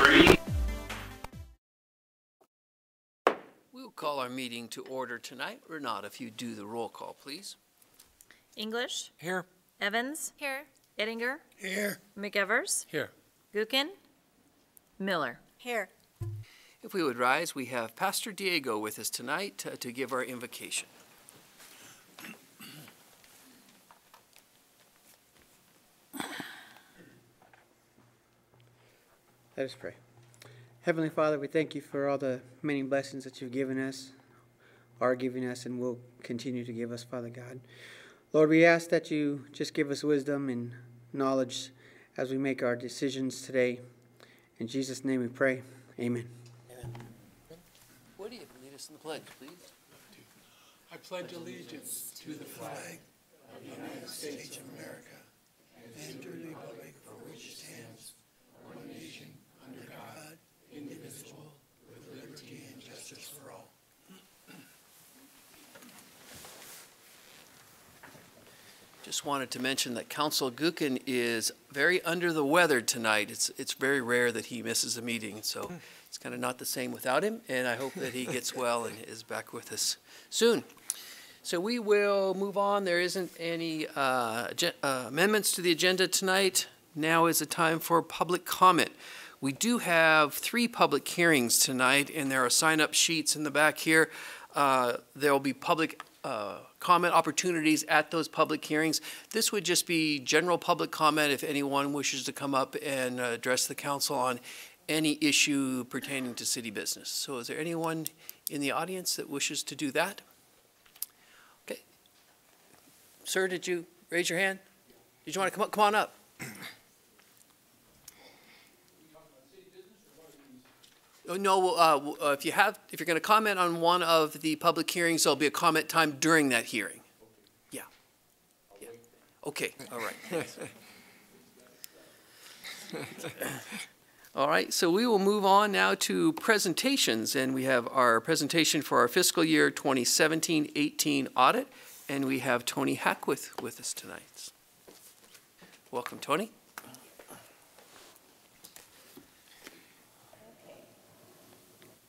free. We'll call our meeting to order tonight. Renata, if you do the roll call, please. English. Here. Evans. Here. Ettinger. Here. McEvers. Here. Gookin. Miller. Here. If we would rise, we have Pastor Diego with us tonight to give our invocation. Let us pray. Heavenly Father, we thank you for all the many blessings that you've given us, are giving us, and will continue to give us, Father God. Lord, we ask that you just give us wisdom and knowledge as we make our decisions today. In Jesus' name we pray. Amen. Amen. Woody, lead us in the pledge, please. I pledge allegiance to the flag of the United States of America and to the republic for which it stands, one nation, under God, indivisible, with liberty and justice for all. Just wanted to mention that Council Gookin is very under the weather tonight. It's very rare that he misses a meeting, so it's kind of not the same without him, and I hope that he gets well and is back with us soon. So we will move on. There isn't any amendments to the agenda tonight. Now is the time for public comment. We do have 3 public hearings tonight, and there are sign-up sheets in the back here. There will be public comment opportunities at those public hearings. This would just be general public comment if anyone wishes to come up and address the council on any issue pertaining to city business. So is there anyone in the audience that wishes to do that? Okay. Sir, did you raise your hand? Did you want to come up? Come on up. No, if you're going to comment on one of the public hearings, there'll be a comment time during that hearing. Yeah. Okay. All right. All right. So we will move on now to presentations, and we have our presentation for our fiscal year 2017-18 audit, and we have Tony Hackwith with us tonight. Welcome, Tony.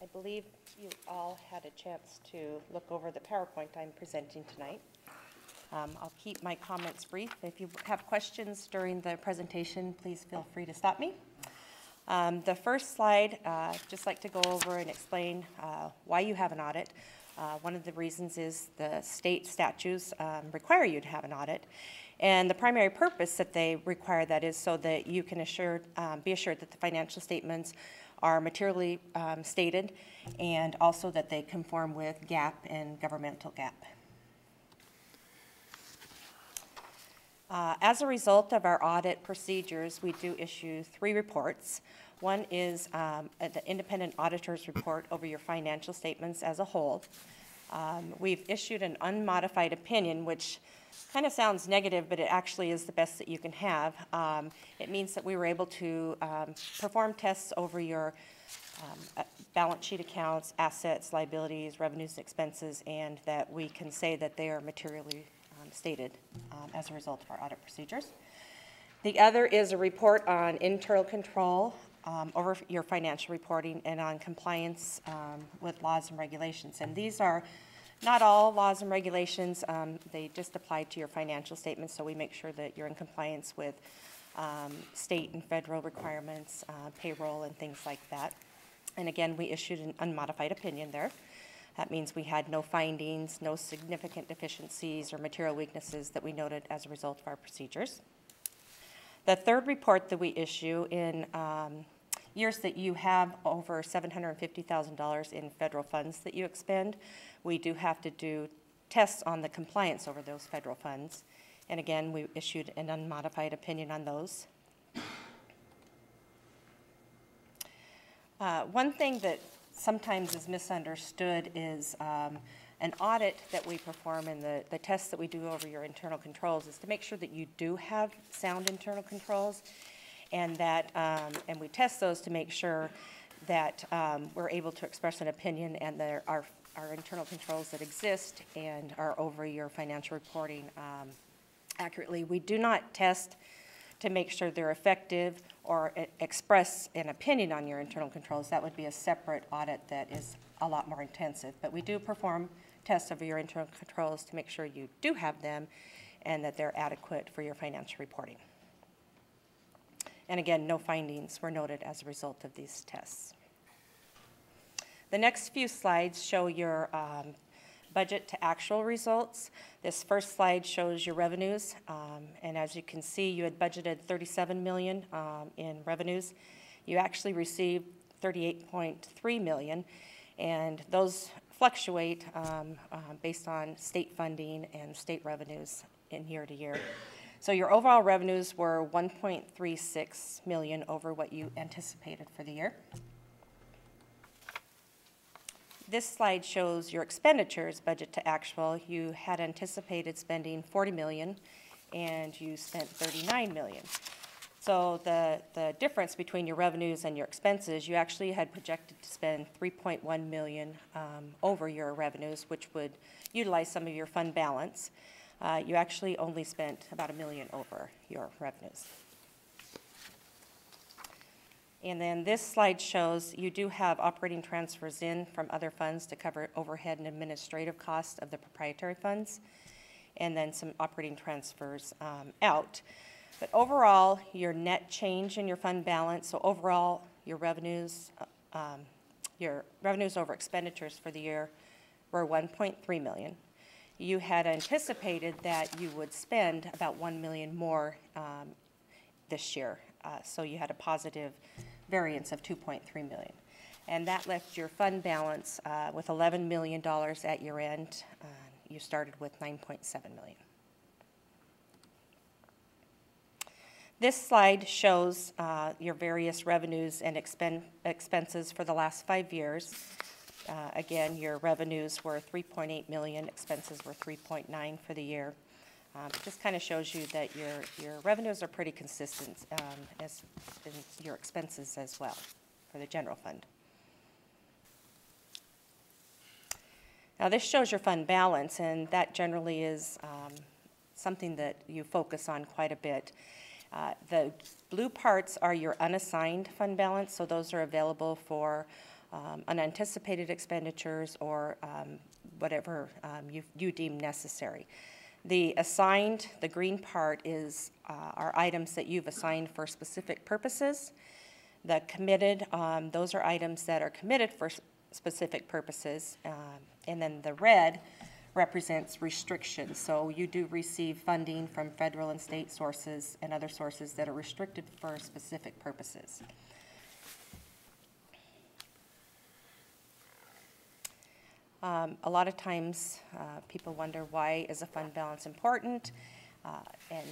I believe you all had a chance to look over the PowerPoint I'm presenting tonight. I'll keep my comments brief. If you have questions during the presentation, please feel free to stop me. The first slide, I'd just like to go over and explain why you have an audit. One of the reasons is the state statutes require you to have an audit. And the primary purpose that they require that is so that you can be assured that the financial statements are materially stated, and also that they conform with GAAP and governmental GAAP. As a result of our audit procedures, we do issue 3 reports. One is the independent auditor's report over your financial statements as a whole. We've issued an unmodified opinion, which kind of sounds negative, but it actually is the best that you can have. It means that we were able to perform tests over your balance sheet accounts, assets, liabilities, revenues, and expenses, and that we can say that they are materially stated as a result of our audit procedures. The other is a report on internal control over your financial reporting and on compliance with laws and regulations. And these are not all laws and regulations, they just apply to your financial statements, so we make sure that you're in compliance with state and federal requirements, payroll and things like that. And again, we issued an unmodified opinion there. That means we had no findings, no significant deficiencies or material weaknesses that we noted as a result of our procedures. The third report that we issue in years that you have over $750,000 in federal funds that you expend, we do have to do tests on the compliance over those federal funds. And again, we issued an unmodified opinion on those. One thing that sometimes is misunderstood is an audit that we perform and the tests that we do over your internal controls is to make sure that you do have sound internal controls, and that and we test those to make sure that we're able to express an opinion, and there are our internal controls that exist and are over your financial reporting accurately. We do not test to make sure they're effective or express an opinion on your internal controls, that would be a separate audit that is a lot more intensive. But we do perform tests of your internal controls to make sure you do have them and that they're adequate for your financial reporting. And again, no findings were noted as a result of these tests. The next few slides show your budget to actual results. This first slide shows your revenues, and as you can see, you had budgeted $37 million in revenues. You actually received $38.3 million, and those fluctuate based on state funding and state revenues in year to year. So your overall revenues were $1.36 million over what you anticipated for the year. This slide shows your expenditures, budget to actual. You had anticipated spending $40 million, and you spent $39 million. So the difference between your revenues and your expenses, you actually had projected to spend $3.1 million over your revenues, which would utilize some of your fund balance. You actually only spent about $1 million over your revenues. And then this slide shows you do have operating transfers in from other funds to cover overhead and administrative costs of the proprietary funds, and then some operating transfers out. But overall, your net change in your fund balance, so overall your revenues over expenditures for the year were $1.3 million. You had anticipated that you would spend about $1 million more this year, so you had a positive variance of $2.3 million. And that left your fund balance with $11 million at year end. You started with $9.7 million. This slide shows your various revenues and expenses for the last 5 years. Again, your revenues were $3.8 million, expenses were $3.9 million for the year. It just kind of shows you that your revenues are pretty consistent as in your expenses as well for the general fund. Now this shows your fund balance, and that generally is something that you focus on quite a bit. The blue parts are your unassigned fund balance, so those are available for unanticipated expenditures or whatever you deem necessary. The assigned, the green part, are items that you've assigned for specific purposes. The committed, those are items that are committed for specific purposes. And then the red represents restrictions. So you do receive funding from federal and state sources and other sources that are restricted for specific purposes. A lot of times people wonder, why is a fund balance important? And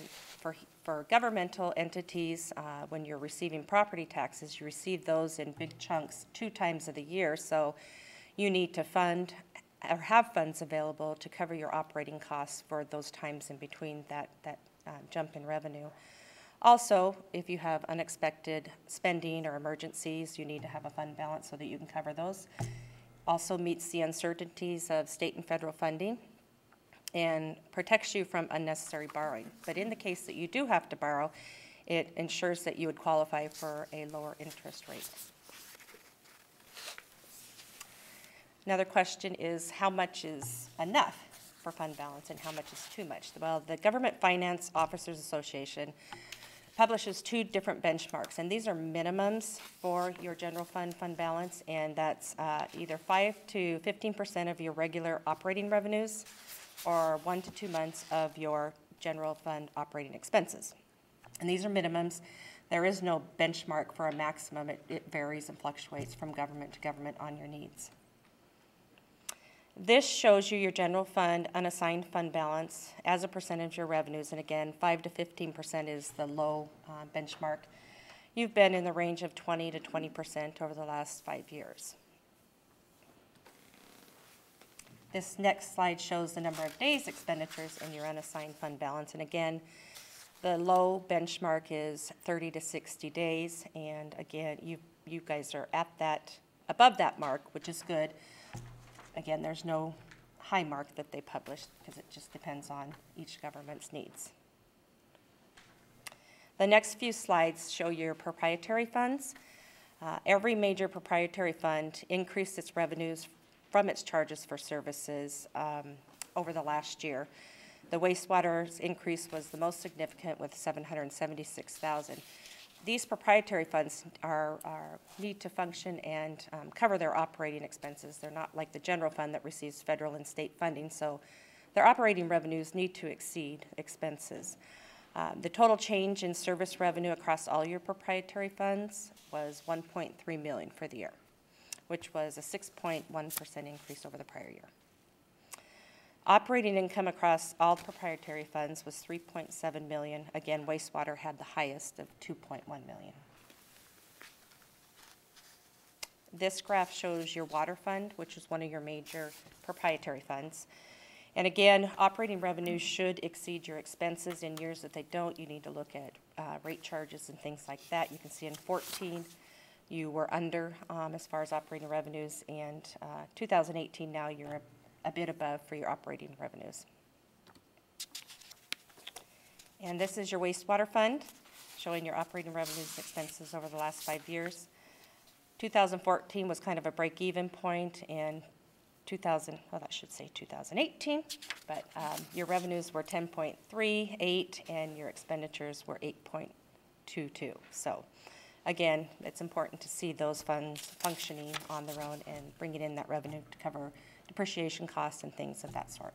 for governmental entities, when you're receiving property taxes, you receive those in big chunks 2 times of the year. So you need to fund or have funds available to cover your operating costs for those times in between that jump in revenue. Also, if you have unexpected spending or emergencies, you need to have a fund balance so that you can cover those. Also meets the uncertainties of state and federal funding and protects you from unnecessary borrowing. But in the case that you do have to borrow, it ensures that you would qualify for a lower interest rate. Another question is, how much is enough for fund balance and how much is too much? Well, the Government Finance Officers Association publishes 2 different benchmarks, and these are minimums for your general fund balance, and that's either 5 to 15% of your regular operating revenues or 1 to 2 months of your general fund operating expenses. And these are minimums. There is no benchmark for a maximum. It varies and fluctuates from government to government on your needs. This shows you your general fund unassigned fund balance as a percentage of your revenues, and again, 5 to 15% is the low benchmark. You've been in the range of 20 to 20% over the last 5 years. This next slide shows the number of days expenditures in your unassigned fund balance, and again, the low benchmark is 30 to 60 days, and again, you guys are at that, above that mark, which is good. Again, there's no high mark that they publish because it just depends on each government's needs. The next few slides show your proprietary funds. Every major proprietary fund increased its revenues from its charges for services over the last year. The wastewater's increase was the most significant with $776,000. These proprietary funds need to function and cover their operating expenses. They're not like the general fund that receives federal and state funding, so their operating revenues need to exceed expenses. The total change in service revenue across all your proprietary funds was $1.3 million for the year, which was a 6.1% increase over the prior year. Operating income across all proprietary funds was $3.7 million. Again, wastewater had the highest of $2.1 million. This graph shows your water fund, which is one of your major proprietary funds. And again, operating revenues should exceed your expenses. In years that they don't, you need to look at rate charges and things like that. You can see in 14, you were under as far as operating revenues, and 2018 now you're a bit above for your operating revenues. And this is your wastewater fund, showing your operating revenues and expenses over the last 5 years. 2014 was kind of a break-even point, and 2018, but your revenues were 10.38 and your expenditures were 8.22. So again, it's important to see those funds functioning on their own and bringing in that revenue to cover depreciation costs and things of that sort.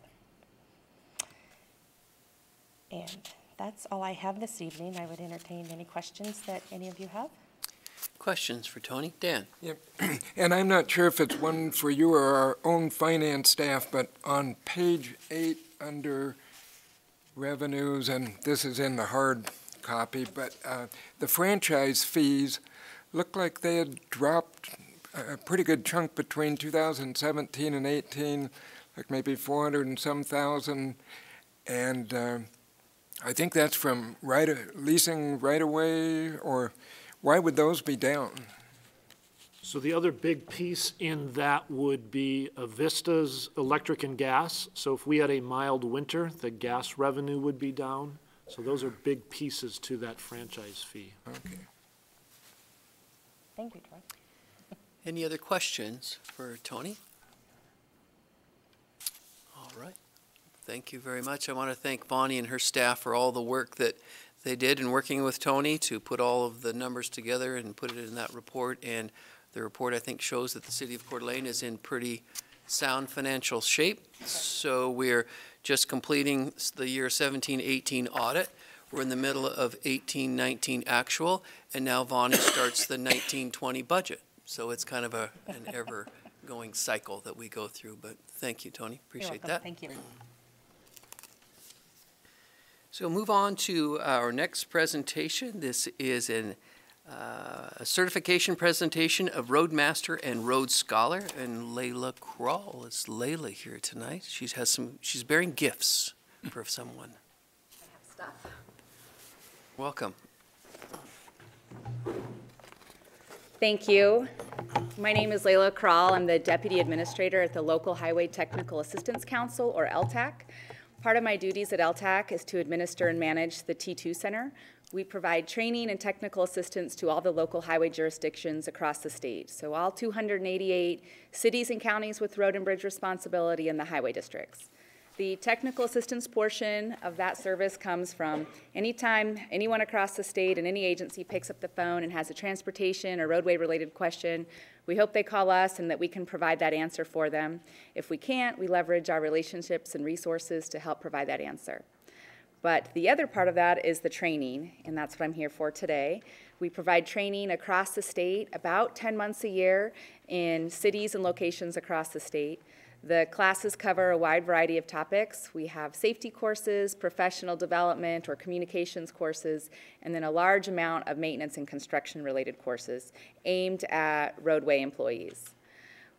And that's all I have this evening. I would entertain any questions that any of you have. Questions for Tony? Dan? Yep. And I'm not sure if it's one for you or our own finance staff, but on page 8 under revenues, and this is in the hard copy, but the franchise fees look like they had dropped a pretty good chunk between 2017 and 18, like maybe 400 and some thousand, and I think that's from leasing right away, or why would those be down? So the other big piece in that would be Vista's electric and gas. So if we had a mild winter, the gas revenue would be down. So those are big pieces to that franchise fee. Okay. Thank you, Troy. Any other questions for Tony? All right. Thank you very much. I want to thank Bonnie and her staff for all the work that they did in working with Tony to put all of the numbers together and put it in that report. And the report, I think, shows that the city of Coeur d'Alene is in pretty sound financial shape. So we're just completing the year 17-18 audit. We're in the middle of 18-19 actual, and now Bonnie starts the 19-20 budget. So it's kind of an ever-going cycle that we go through. But thank you, Tony. Appreciate that. Thank you. So move on to our next presentation. This is a certification presentation of Roadmaster and Road Scholar, and Layla Kral is Layla here tonight. She's bearing gifts for someone. I have stuff. Welcome. Thank you. My name is Layla Kral. I'm the Deputy Administrator at the Local Highway Technical Assistance Council, or LTAC. Part of my duties at LTAC is to administer and manage the T2 Center. We provide training and technical assistance to all the local highway jurisdictions across the state. So all 288 cities and counties with road and bridge responsibility in the highway districts. The technical assistance portion of that service comes from anytime anyone across the state and any agency picks up the phone and has a transportation or roadway related question. We hope they call us and that we can provide that answer for them. If we can't, we leverage our relationships and resources to help provide that answer. But the other part of that is the training, and that's what I'm here for today. We provide training across the state about 10 months a year in cities and locations across the state. The classes cover a wide variety of topics. We have safety courses, professional development or communications courses, and then a large amount of maintenance and construction related courses aimed at roadway employees.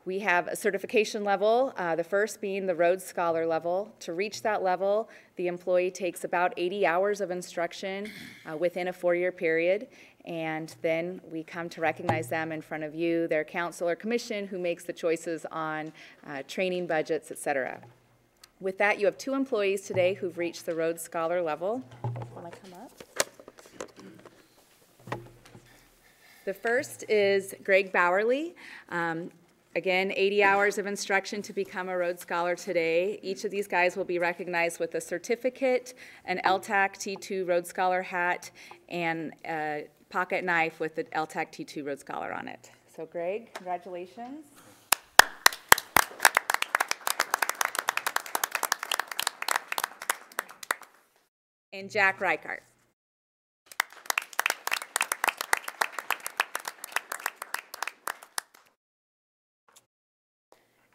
We have a certification level, the first being the Road Scholar level. To reach that level, the employee takes about 80 hours of instruction within a 4-year period, and then we come to recognize them in front of you, their council or commission, who makes the choices on training budgets, etc. With that, you have 2 employees today who've reached the Road Scholar level. Want to come up? The first is Greg Bowerly. Again, 80 hours of instruction to become a Rhodes Scholar today. Each of these guys will be recognized with a certificate, an LTAC T2 Rhodes Scholar hat, and a pocket knife with the LTAC T2 Rhodes Scholar on it. So Greg, congratulations. And Jack Reichart.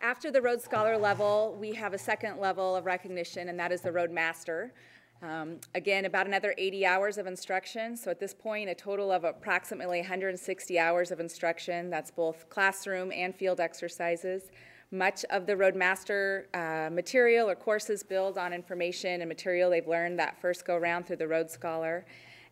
After the Rhodes Scholar level, we have a second level of recognition, and that is the Road Master. Again, about another 80 hours of instruction. So at this point, a total of approximately 160 hours of instruction. That's both classroom and field exercises. Much of the Roadmaster material or courses build on information and material they've learned that first go round through the Rhodes Scholar.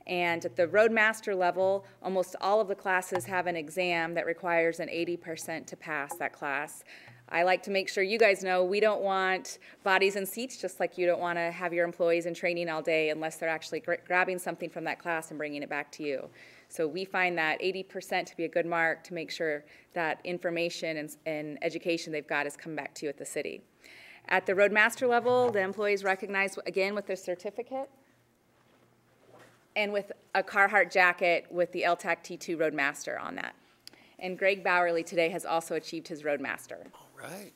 And at the Roadmaster level, almost all of the classes have an exam that requires an 80% to pass that class. I like to make sure you guys know we don't want bodies in seats, just like you don't want to have your employees in training all day unless they're actually grabbing something from that class and bringing it back to you. So we find that 80% to be a good mark to make sure that information and education they've got is coming back to you at the city. At the Roadmaster level, the employees recognized again with their certificate and with a Carhartt jacket with the LTAC T2 Roadmaster on that. And Greg Bowerly today has also achieved his Roadmaster. All right.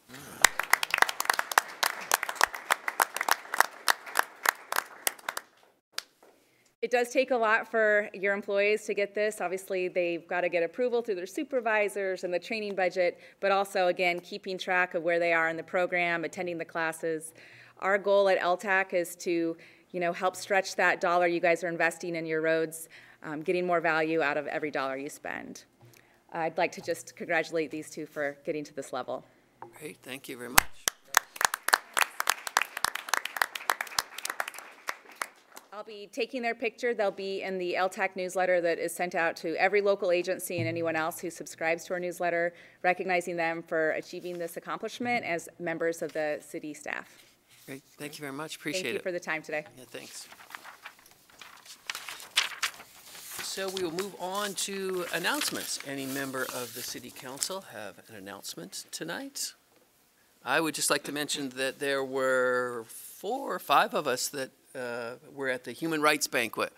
It does take a lot for your employees to get this. Obviously, they've got to get approval through their supervisors and the training budget, but also, again, keeping track of where they are in the program, attending the classes. Our goal at LTAC is to, help stretch that dollar you guys are investing in your roads, getting more value out of every dollar you spend. I'd like to just congratulate these two for getting to this level. Great, thank you very much. I'll be taking their picture. They'll be in the LTAC newsletter that is sent out to every local agency and anyone else who subscribes to our newsletter, recognizing them for achieving this accomplishment as members of the city staff. Great, thank you very much, appreciate it. Thank you for the time today. Yeah, thanks. So we will move on to announcements. Any member of the City Council have an announcement tonight? I would just like to mention that there were 4 or 5 of us that were at the Human Rights Banquet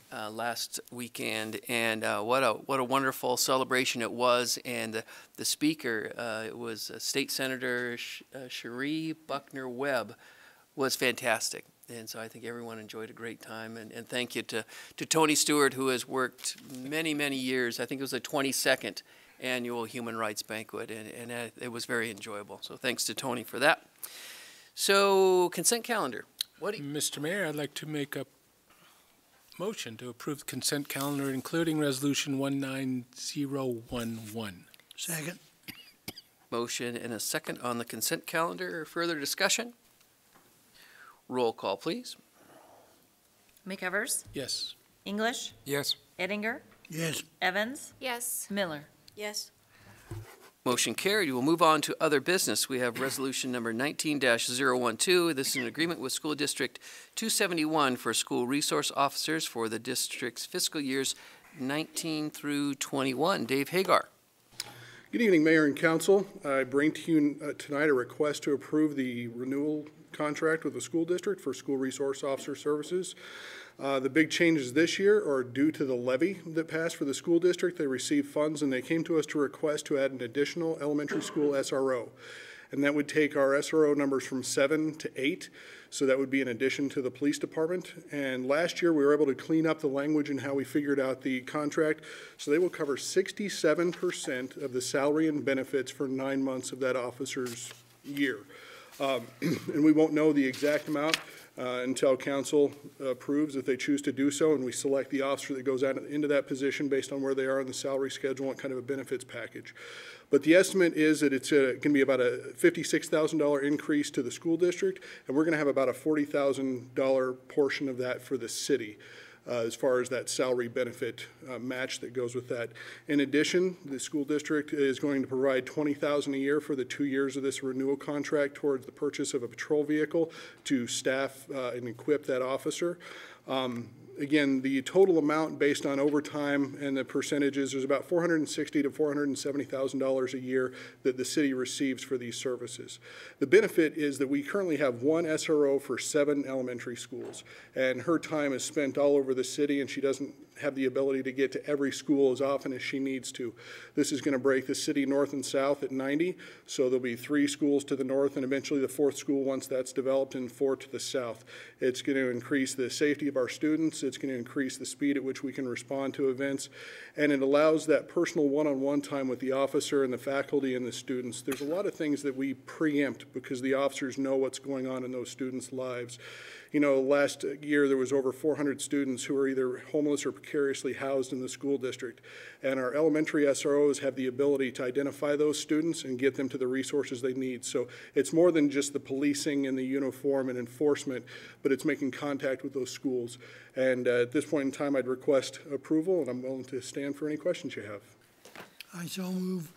last weekend, and what a wonderful celebration it was. And the speaker, it was State Senator Cherie Buckner Webb, was fantastic. And so I think everyone enjoyed a great time. And thank you to Tony Stewart, who has worked many, many years. I think it was the 22nd annual Human Rights Banquet, and it was very enjoyable. So thanks to Tony for that. So consent calendar. Mr. Mayor, I'd like to make a motion to approve the consent calendar, including Resolution 19011. Second. Motion and a second on the consent calendar. Further discussion? Roll call, please. McEvers, Yes. English, Yes. Eddinger, Yes. Evans, Yes. Miller. Yes. Motion carried. We will move on to other business. We have resolution number 19-012. This is an agreement with School District 271 for school resource officers for the district's fiscal years 19 through 21. Dave Hagar. Good evening, Mayor and Council. I bring to you tonight a request to approve the renewal contract with the school district for school resource officer services. The big changes this year are due to the levy that passed for the school district. They received funds and they came to us to request to add an additional elementary school SRO. And that would take our SRO numbers from 7 to 8. So that would be in addition to the police department. And last year we were able to clean up the language and how we figured out the contract. So they will cover 67% of the salary and benefits for 9 months of that officer's year. And we won't know the exact amount until council approves if they choose to do so, and we select the officer that goes out into that position based on where they are in the salary schedule and kind of a benefits package. But the estimate is that it's going to be about a $56,000 increase to the school district, and we're going to have about a $40,000 portion of that for the city. As far as that salary benefit match that goes with that. In addition, the school district is going to provide $20,000 a year for the 2 years of this renewal contract towards the purchase of a patrol vehicle to staff and equip that officer. again, the total amount based on overtime and the percentages is about $460,000 to $470,000 a year that the city receives for these services. The benefit is that we currently have one SRO for 7 elementary schools, and her time is spent all over the city, and she doesn't have the ability to get to every school as often as she needs to. This is going to break the city north and south at 90, so there'll be 3 schools to the north and eventually the 4th school once that's developed, and 4 to the south. It's going to increase the safety of our students, it's going to increase the speed at which we can respond to events, and it allows that personal one-on-one time with the officer and the faculty and the students. There's a lot of things that we preempt because the officers know what's going on in those students' lives. You know, last year there was over 400 students who were either homeless or precariously housed in the school district. And our elementary SROs have the ability to identify those students and get them to the resources they need. So it's more than just the policing and the uniform and enforcement, but it's making contact with those schools. And at this point in time, I'd request approval, and I'm willing to stand for any questions you have. I so move.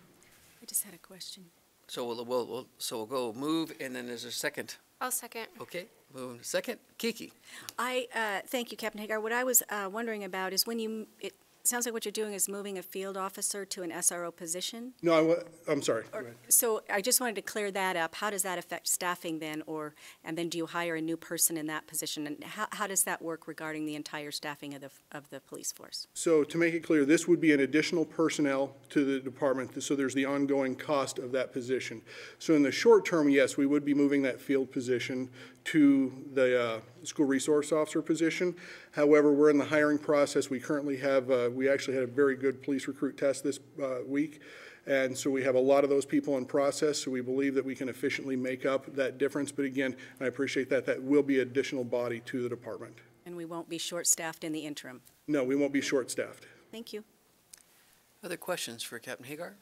I just had a question. So we'll go move, and then there's a second. I'll second. Okay, move in a second. Kiki. Thank you, Captain Hagar. What I was wondering about is when it sounds like what you're doing is moving a field officer to an SRO position. No, I'm sorry. Go ahead. So I just wanted to clear that up. How does that affect staffing then, and then do you hire a new person in that position? And how does that work regarding the entire staffing of the police force? So to make it clear, this would be an additional personnel to the department, so there's the ongoing cost of that position. So in the short term, yes, we would be moving that field position to the school resource officer position. However, we're in the hiring process. We currently have, we actually had a very good police recruit test this week. And so we have a lot of those people in process, so we believe that we can efficiently make up that difference. But again, I appreciate that, that will be additional body to the department. And we won't be short-staffed in the interim? No, we won't be short-staffed. Thank you. Other questions for Captain Hagar?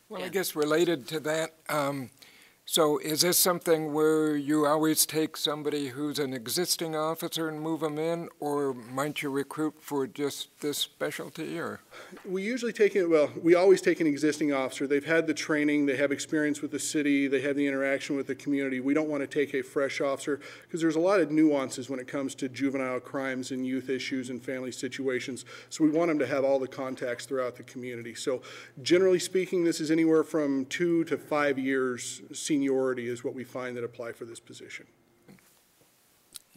Well, Yeah. I guess related to that, so is this something where you always take somebody who's an existing officer and move them in, or might you recruit for just this specialty, or? We usually take it, well, we always take an existing officer. They've had the training, they have experience with the city, they have the interaction with the community. We don't want to take a fresh officer because there's a lot of nuances when it comes to juvenile crimes and youth issues and family situations. So we want them to have all the contacts throughout the community. So generally speaking, this is anywhere from 2 to 5 years seniority is what we find that apply for this position.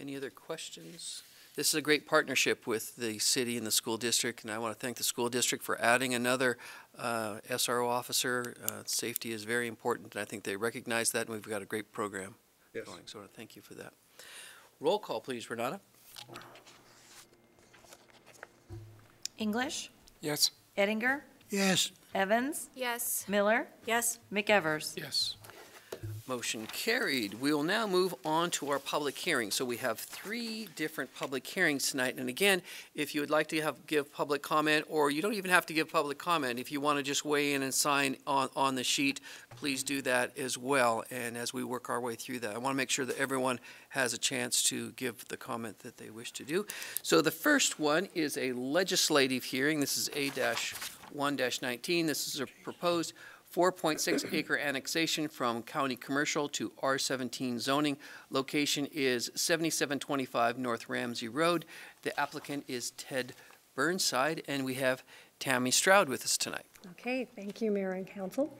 Any other questions? This is a great partnership with the city and the school district, and I want to thank the school district for adding another SRO officer. Safety is very important, and I think they recognize that, and we've got a great program Yes. going. So I want to thank you for that. Roll call, please, Renata. English, Yes. Ettinger, Yes. Evans, Yes. Miller, Yes. McEvers. Yes. Motion carried. We will now move on to our public hearing. So we have 3 different public hearings tonight. And again, if you would like to give public comment, or you don't even have to give public comment, if you want to just weigh in and sign on the sheet, please do that as well. And as we work our way through that, I want to make sure that everyone has a chance to give the comment that they wish to do. So the first one is a legislative hearing. This is A-1-19. This is a proposed 4.6 acre annexation from county commercial to R17 zoning. Location is 7725 North Ramsey Road. The applicant is Ted Burnside, and we have Tammy Stroud with us tonight. Okay, thank you, Mayor and Council.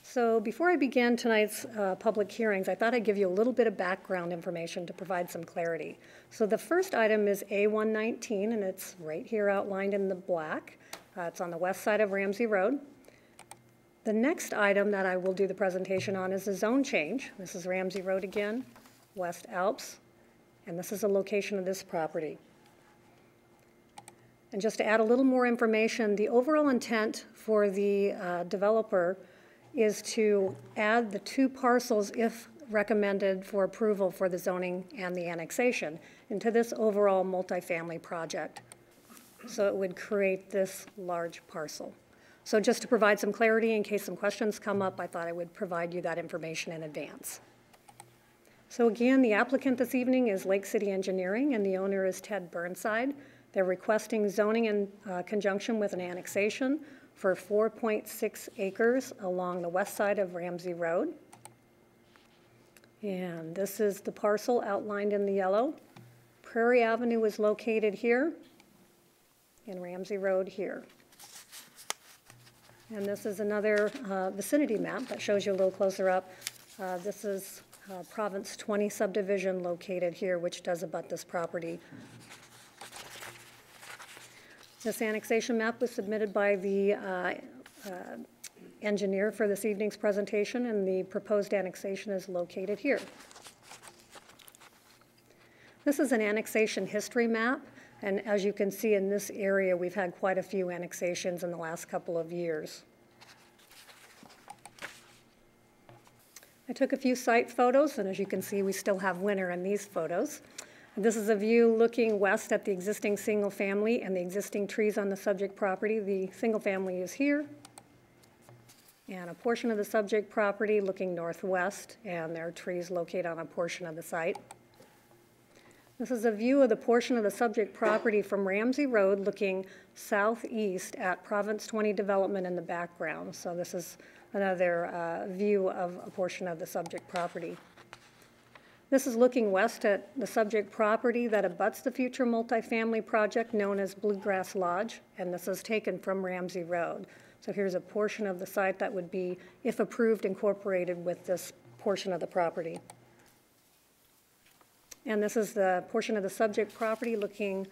So before I begin tonight's public hearings, I thought I'd give you a little bit of background information to provide some clarity. So the first item is A119, and it's right here outlined in the black. It's on the west side of Ramsey Road. The next item that I will do the presentation on is the zone change. This is Ramsey Road again, West Alps, and this is the location of this property. And just to add a little more information, the overall intent for the developer is to add the 2 parcels, if recommended for approval for the zoning and the annexation, into this overall multifamily project. So it would create this large parcel. So just to provide some clarity in case some questions come up, I thought I would provide you that information in advance. So again, the applicant this evening is Lake City Engineering, and the owner is Ted Burnside. They're requesting zoning in conjunction with an annexation for 4.6 acres along the west side of Ramsey Road. And this is the parcel outlined in the yellow. Prairie Avenue is located here, and Ramsey Road here. And this is another vicinity map that shows you a little closer up. This is Province 20 subdivision located here, which does abut this property. This annexation map was submitted by the engineer for this evening's presentation, and the proposed annexation is located here. This is an annexation history map, and as you can see in this area, we've had quite a few annexations in the last couple of years. I took a few site photos, and as you can see, we still have winter in these photos. This is a view looking west at the existing single family and the existing trees on the subject property. The single family is here, and a portion of the subject property looking northwest, and there are trees located on a portion of the site. This is a view of the portion of the subject property from Ramsey Road looking southeast at Province 20 development in the background. So this is another view of a portion of the subject property. This is looking west at the subject property that abuts the future multifamily project known as Bluegrass Lodge, and this is taken from Ramsey Road. So here's a portion of the site that would be, if approved, incorporated with this portion of the property. And this is the portion of the subject property looking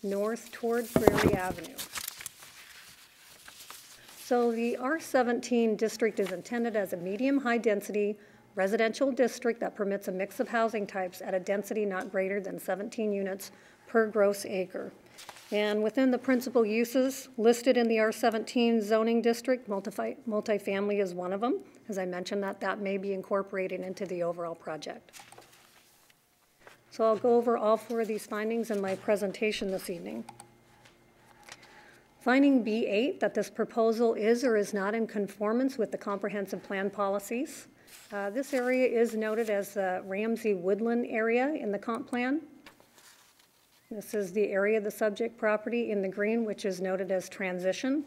north toward Prairie Avenue. So the R17 district is intended as a medium-high density residential district that permits a mix of housing types at a density not greater than 17 units per gross acre. And within the principal uses listed in the R17 zoning district, multifamily is one of them. As I mentioned, that may be incorporated into the overall project. So I'll go over all four of these findings in my presentation this evening. Finding B8, that this proposal is or is not in conformance with the comprehensive plan policies. This area is noted as the Ramsey Woodland area in the comp plan. This is the area of the subject property in the green, which is noted as transition.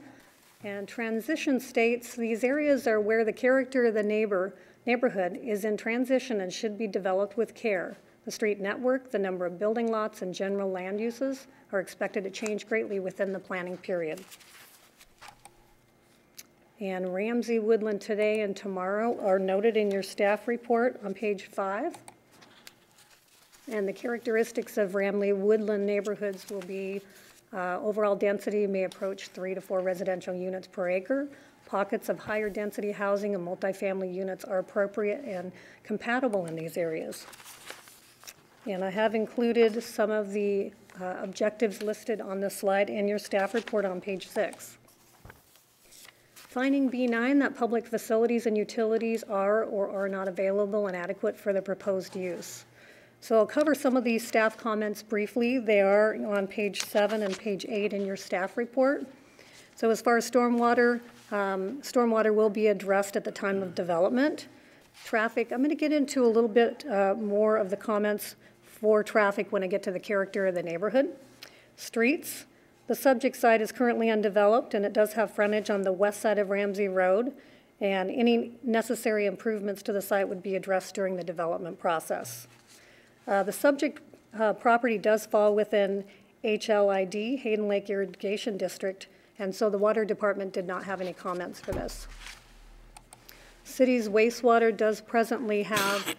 And transition states these areas are where the character of the neighborhood is in transition and should be developed with care. The street network, the number of building lots, and general land uses are expected to change greatly within the planning period. And Ramsey Woodland today and tomorrow are noted in your staff report on page 5. And the characteristics of Ramsey Woodland neighborhoods will be overall density may approach 3 to 4 residential units per acre. Pockets of higher density housing and multifamily units are appropriate and compatible in these areas. And I have included some of the objectives listed on this slide in your staff report on page 6. Finding B9, that public facilities and utilities are or are not available and adequate for the proposed use. So I'll cover some of these staff comments briefly. They are on page 7 and page 8 in your staff report. So as far as stormwater, stormwater will be addressed at the time of development. Traffic, I'm going to get into a little bit more of the comments for traffic when I get to the character of the neighborhood. Streets, the subject site is currently undeveloped, and it does have frontage on the west side of Ramsey Road, and any necessary improvements to the site would be addressed during the development process. The subject property does fall within HLID, Hayden Lake Irrigation District, and so the Water Department did not have any comments for this. City's wastewater does presently have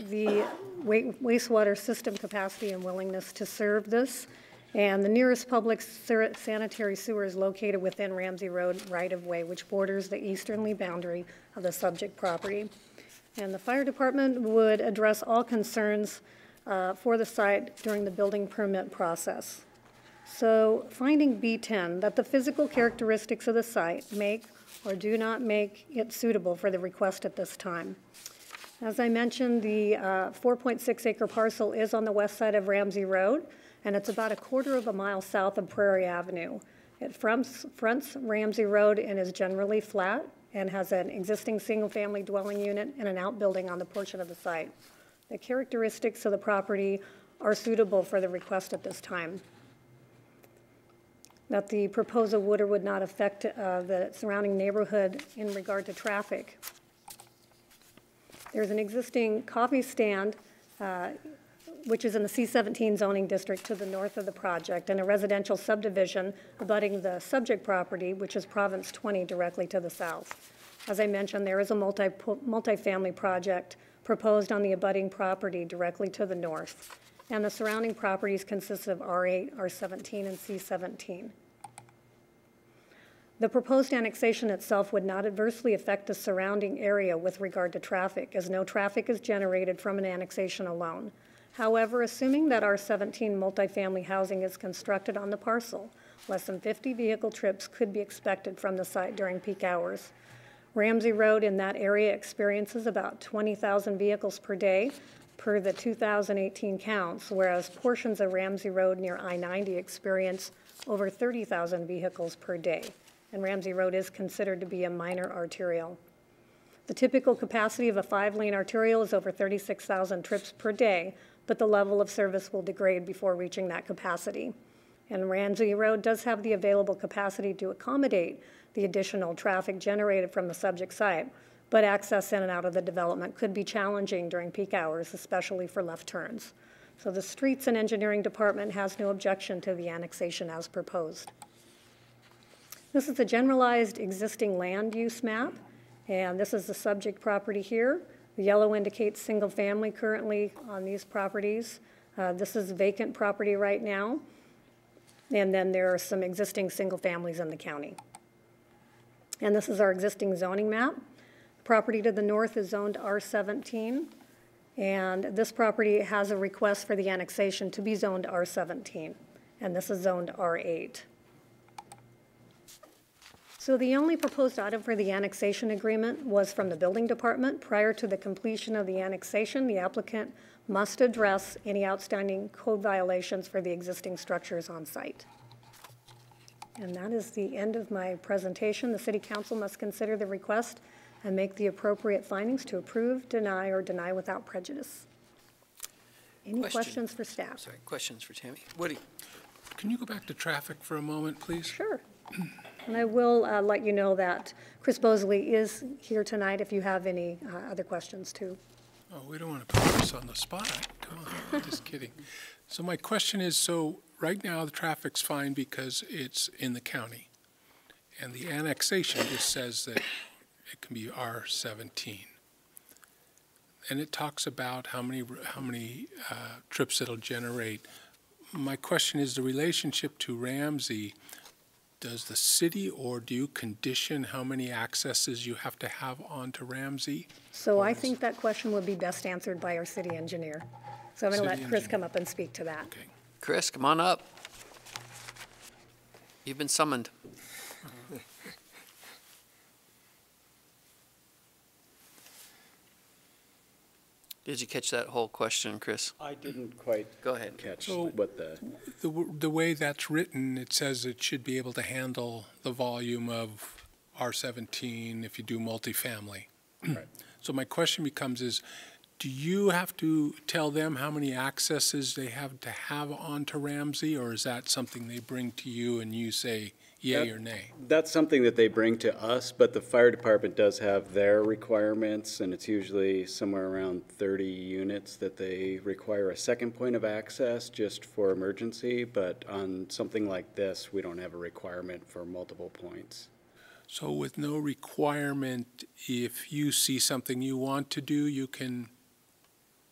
the wastewater system capacity and willingness to serve this, and the nearest public sanitary sewer is located within Ramsey Road right-of-way, which borders the easterly boundary of the subject property. And the fire department would address all concerns for the site during the building permit process. So finding B10, that the physical characteristics of the site make or do not make it suitable for the request at this time. As I mentioned, the 4.6 acre parcel is on the west side of Ramsey Road, and it's about 1/4 of a mile south of Prairie Avenue. It fronts Ramsey Road and is generally flat and has an existing single-family dwelling unit and an outbuilding on the portion of the site. The characteristics of the property are suitable for the request at this time. That the proposal would or would not affect the surrounding neighborhood in regard to traffic. There's an existing coffee stand which is in the C-17 zoning district to the north of the project, and a residential subdivision abutting the subject property, which is Province 20, directly to the south. As I mentioned, there is a multifamily project proposed on the abutting property directly to the north, and the surrounding properties consist of R8, R17, and C-17. The proposed annexation itself would not adversely affect the surrounding area with regard to traffic, as no traffic is generated from an annexation alone. However, assuming that R17 multifamily housing is constructed on the parcel, less than 50 vehicle trips could be expected from the site during peak hours. Ramsey Road in that area experiences about 20,000 vehicles per day per the 2018 counts, whereas portions of Ramsey Road near I-90 experience over 30,000 vehicles per day, and Ramsey Road is considered to be a minor arterial. The typical capacity of a 5-lane arterial is over 36,000 trips per day, but the level of service will degrade before reaching that capacity. And Ramsey Road does have the available capacity to accommodate the additional traffic generated from the subject site, but access in and out of the development could be challenging during peak hours, especially for left turns. So the Streets and Engineering Department has no objection to the annexation as proposed. This is a generalized existing land use map, and this is the subject property here. The yellow indicates single family currently on these properties. This is vacant property right now, and then there are some existing single families in the county. And this is our existing zoning map. Property to the north is zoned R17, and this property has a request for the annexation to be zoned R17, and this is zoned R8. So the only proposed item for the annexation agreement was from the building department. Prior to the completion of the annexation, the applicant must address any outstanding code violations for the existing structures on site. And that is the end of my presentation. The City Council must consider the request and make the appropriate findings to approve, deny, or deny without prejudice. Any questions for staff? Sorry, questions for Tammy? Woody? Can you go back to traffic for a moment, please? Sure. And I will let you know that Chris Bosley is here tonight if you have any other questions too. Oh, we don't want to put this on the spot. Come on, just kidding. So my question is, so right now the traffic's fine because it's in the county. And the annexation just says that it can be R17. And it talks about how many trips it'll generate. My question is the relationship to Ramsey. Does the city or do you condition how many accesses you have to have onto Ramsey? So I think that question would be best answered by our city engineer. So I'm going to let Chris come up and speak to that. Okay. Chris, come on up. You've been summoned. Did you catch that whole question, Chris? I didn't quite Go ahead. catch So what the... The way that's written, it says it should be able to handle the volume of R17 if you do multifamily. Right. So my question becomes is, do you have to tell them how many accesses they have to have onto Ramsey, or is that something they bring to you and you say yay or nay? That's something that they bring to us, but the fire department does have their requirements, and it's usually somewhere around 30 units that they require a second point of access just for emergency, but on something like this, we don't have a requirement for multiple points. So with no requirement, if you see something you want to do, you can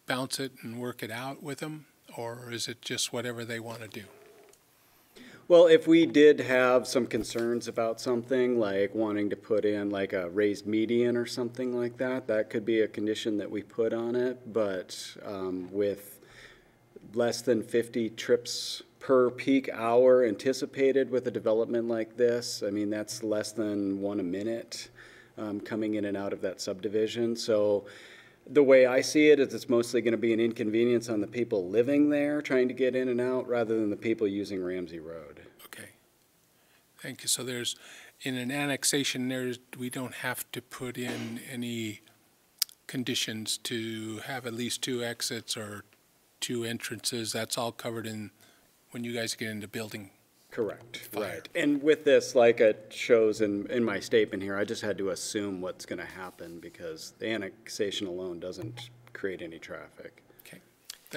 bounce it and work it out with them? Or is it just whatever they want to do? Well, if we did have some concerns about something, like wanting to put in like a raised median or something like that, that could be a condition that we put on it. But with less than 50 trips per peak hour anticipated with a development like this, I mean, that's less than 1 a minute coming in and out of that subdivision. So the way I see it is it's mostly going to be an inconvenience on the people living there trying to get in and out rather than the people using Ramsey Road. Okay. Thank you. So there's, in an annexation, we don't have to put in any conditions to have at least 2 exits or 2 entrances. That's all covered in when you guys get into building. Correct, fire. right. And with this, like it shows in my statement here, I just had to assume what's going to happen because the annexation alone doesn't create any traffic. Okay.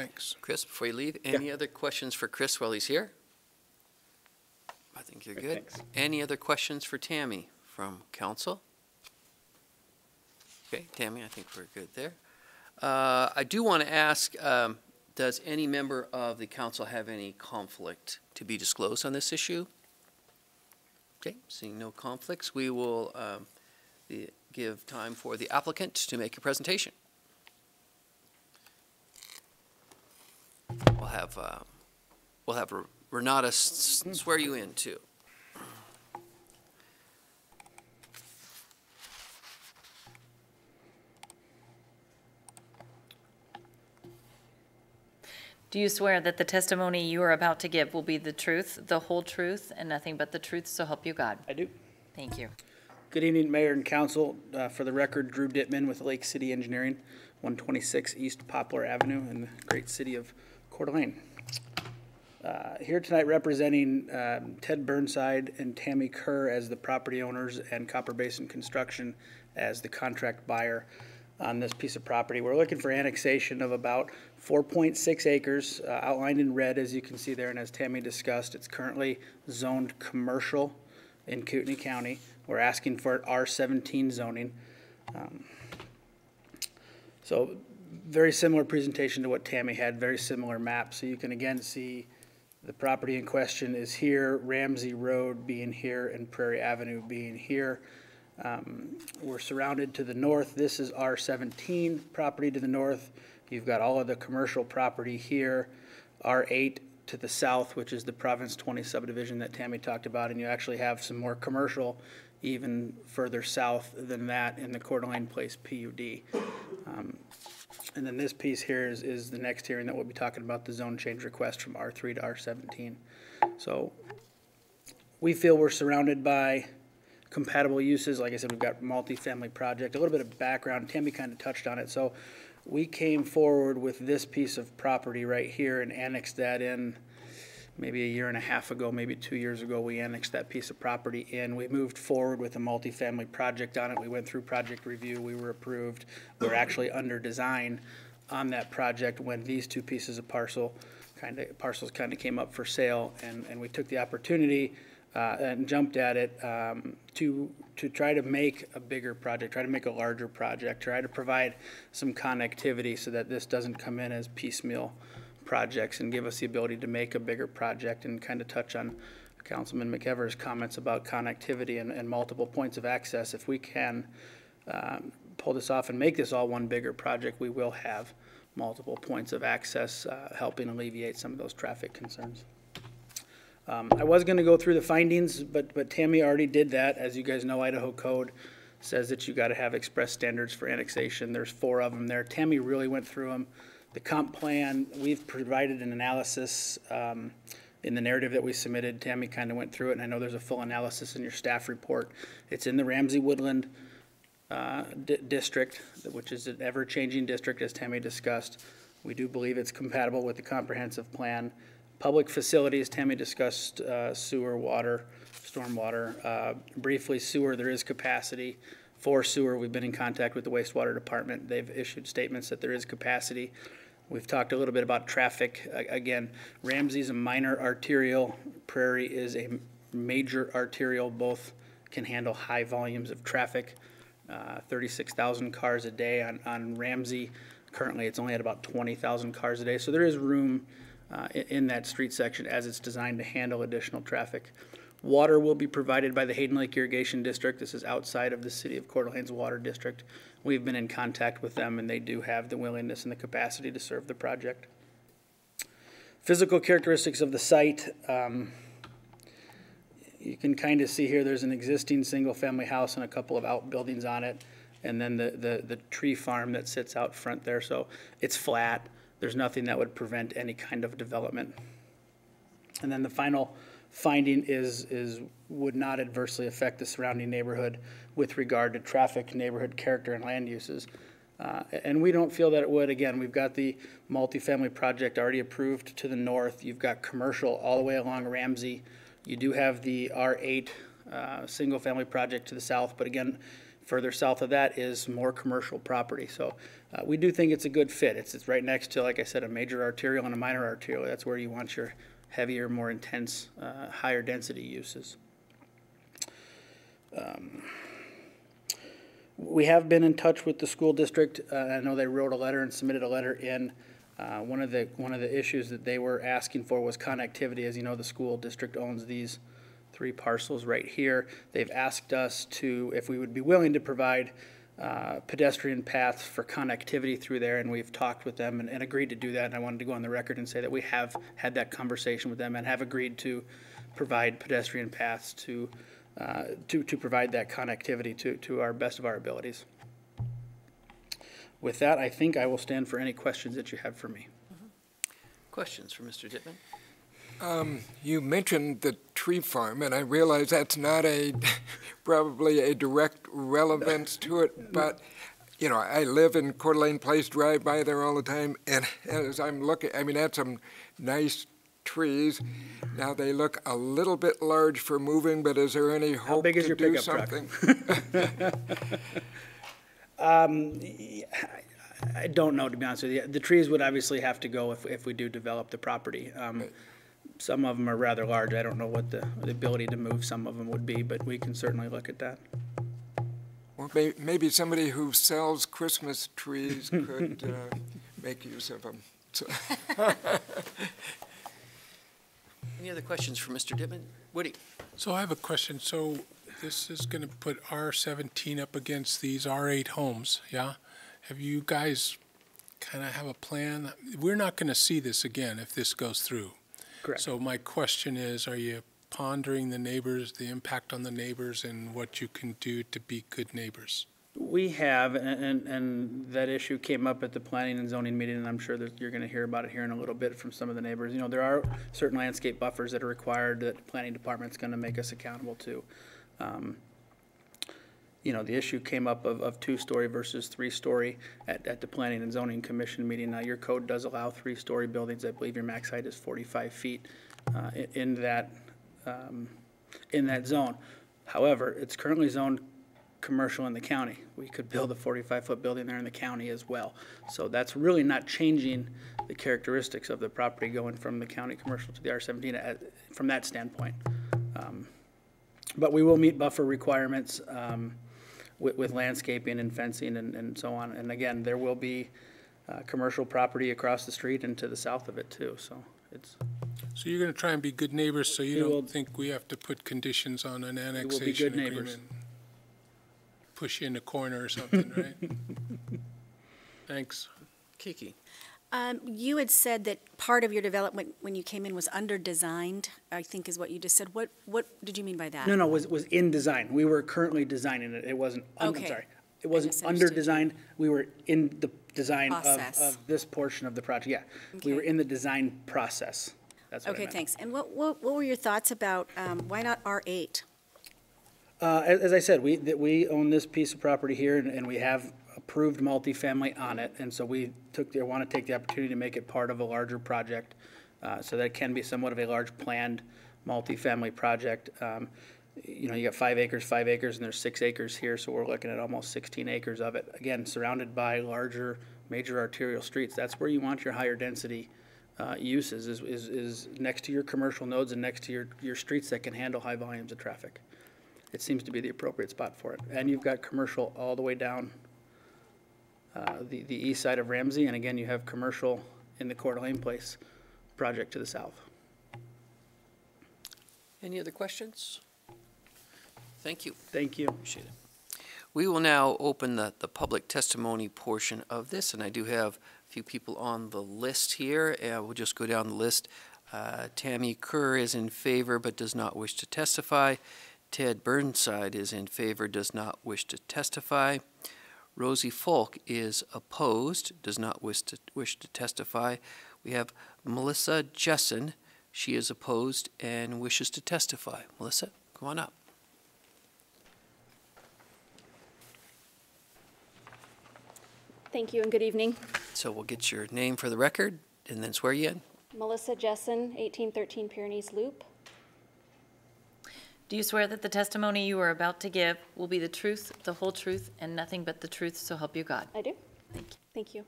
Thanks. Chris, before you leave, any other questions for Chris while he's here? I think you're good. Thanks. Any other questions for Tammy from council? Okay, Tammy, I think we're good there. I do want to ask, does any member of the council have any conflict to be disclosed on this issue? Okay, seeing no conflicts, we will give time for the applicant to make a presentation. We'll have Renata swear you in too. Do you swear that the testimony you are about to give will be the truth, the whole truth, and nothing but the truth, so help you God? I do. Thank you. Good evening, Mayor and Council. For the record, Drew Dittman with Lake City Engineering, 126 East Poplar Avenue in the great city of Coeur d'Alene. Here tonight representing Ted Burnside and Tammy Coeur as the property owners and Copper Basin Construction as the contract buyer on this piece of property. We're looking for annexation of about 4.6 acres, outlined in red as you can see there, and as Tammy discussed, it's currently zoned commercial in Kootenai County. We're asking for an R17 zoning. So very similar presentation to what Tammy had, very similar map. So you can again see the property in question is here, Ramsey Road being here, and Prairie Avenue being here. We're surrounded to the north. This is R17 property to the north. You've got all of the commercial property here. R8 to the south, which is the Province 20 subdivision that Tammy talked about, and you actually have some more commercial even further south than that in the Coeur d'Alene Place PUD. And then this piece here is the next hearing that we'll be talking about, the zone change request from R3 to R17. So we feel we're surrounded by compatible uses. Like I said, we've got multifamily project. A little bit of background, Tammy kind of touched on it. So we came forward with this piece of property right here and annexed that in maybe a year and a half ago, maybe 2 years ago. We annexed that piece of property in. We moved forward with a multifamily project on it. We went through project review. We were approved. We're actually under design on that project when these two pieces of parcels kind of came up for sale, and we took the opportunity and jumped at it to try to make a bigger project, try to make a larger project, try to provide some connectivity so that this doesn't come in as piecemeal projects and give us the ability to make a bigger project, and kind of touch on Councilman McEver's comments about connectivity and multiple points of access. If we can pull this off and make this all one bigger project, we will have multiple points of access, helping alleviate some of those traffic concerns. I was going to go through the findings, but Tammy already did that. As you guys know, Idaho Code says that you got to have express standards for annexation. There's 4 of them there. Tammy really went through them. The comp plan, we've provided an analysis in the narrative that we submitted. Tammy kind of went through it, and I know there's a full analysis in your staff report. It's in the Ramsey Woodland district, which is an ever-changing district, as Tammy discussed. We do believe it's compatible with the comprehensive plan. Public facilities, Tammy discussed sewer, water, stormwater. Briefly, sewer, there is capacity. For sewer, we've been in contact with the wastewater department. They've issued statements that there is capacity. We've talked a little bit about traffic. Again, Ramsey's a minor arterial. Prairie is a major arterial. Both can handle high volumes of traffic. 36,000 cars a day on Ramsey. Currently, it's only at about 20,000 cars a day. So there is room in that street section as it's designed to handle additional traffic. Water will be provided by the Hayden Lake Irrigation District. This is outside of the city of Coeur d'Alene's water district. We've been in contact with them, and they do have the willingness and the capacity to serve the project. Physical characteristics of the site. You can kind of see here there's an existing single-family house and a couple of outbuildings on it, and then the tree farm that sits out front there. So it's flat. There's nothing that would prevent any kind of development. And then the final finding is would not adversely affect the surrounding neighborhood with regard to traffic, neighborhood character, and land uses. And we don't feel that it would. Again, we've got the multifamily project already approved to the north. You've got commercial all the way along Ramsey. You do have the R8 single-family project to the south. But again, Further south of that is more commercial property. So we do think it's a good fit. It's right next to, like I said, a major arterial and a minor arterial. That's where you want your heavier, more intense, higher density uses. We have been in touch with the school district. I know they wrote a letter and submitted a letter in. One of the issues that they were asking for was connectivity. As you know, the school district owns these 3 parcels right here. They've asked us if we would be willing to provide pedestrian paths for connectivity through there, and we've talked with them and agreed to do that. And I wanted to go on the record and say that we have had that conversation with them and have agreed to provide pedestrian paths to provide that connectivity to our best of our abilities. With that, I think I will stand for any questions that you have for me. Questions for Mr. Dittman? You mentioned the tree farm, and I realize that's not probably a direct relevance to it, but, you know, I live in Coeur d'Alene Place, drive by there all the time, and as I'm looking, I mean, that's some nice trees. Now, they look a little bit large for moving, but is there any hope How big is your do pickup something? truck? I don't know, to be honest with you. The trees would obviously have to go if we do develop the property. Some of them are rather large. I don't know what the ability to move some of them would be, but we can certainly look at that. Well, maybe somebody who sells Christmas trees could make use of them. So. Any other questions for Mr. Dittman? Woody? So I have a question. So this is going to put R17 up against these R8 homes, yeah? Have you guys kind of have a plan? We're not going to see this again if this goes through. Correct. So my question is, are you pondering the neighbors, the impact on the neighbors, and what you can do to be good neighbors? We have, and that issue came up at the planning and zoning meeting, and I'm sure that you're going to hear about it here in a little bit from some of the neighbors. You know, there are certain landscape buffers that are required that the planning department's going to make us accountable to. You know, the issue came up of 2-story versus 3-story at the Planning and Zoning Commission meeting. Now, your code does allow 3-story buildings. I believe your max height is 45 feet in that zone. However, it's currently zoned commercial in the county. We could build a 45-foot building there in the county as well. So that's really not changing the characteristics of the property going from the county commercial to the R17 from that standpoint. But we will meet buffer requirements with landscaping and fencing and so on. And again, there will be commercial property across the street and to the south of it too. So it's. So you're going to try and be good neighbors, so you don't think we have to put conditions on an annexation agreement? Push you in a corner or something, right? Thanks. Kiki? You had said that part of your development when you came in was under-designed, I think is what you just said. What did you mean by that? No, was in design. We were currently designing it. It wasn't, Okay. I'm sorry. It wasn't under-designed. We were in the design of this portion of the project. Yeah. Okay. We were in the design process. That's what I Okay, meant. thanks. And what were your thoughts about, why not R8? As I said, we own this piece of property here, and we have approved multifamily on it, and so we want to take the opportunity to make it part of a larger project, so that it can be somewhat of a large planned multifamily project. You know, you got 5 acres, and there's 6 acres here, so we're looking at almost 16 acres of it. Again, surrounded by larger major arterial streets. That's where you want your higher density uses, is next to your commercial nodes and next to your streets that can handle high volumes of traffic. It seems to be the appropriate spot for it. And you've got commercial all the way down the east side of Ramsey, and again, you have commercial in the Coeur d'Alene Place project to the south. Any other questions? Thank you. Thank you. Appreciate it. We will now open the public testimony portion of this, and I do have a few people on the list here, and we'll just go down the list. Tammy Coeur is in favor but does not wish to testify. Ted Burnside is in favor, does not wish to testify. Rosie Folk is opposed, does not wish to testify. We have Melissa Jessen. She is opposed and wishes to testify. Melissa, come on up. Thank you and good evening. So we'll get your name for the record and then swear you in. Melissa Jessen, 1813 Pyrenees Loop. Do you swear that the testimony you are about to give will be the truth, the whole truth, and nothing but the truth, so help you God? I do. Thank you. Thank you.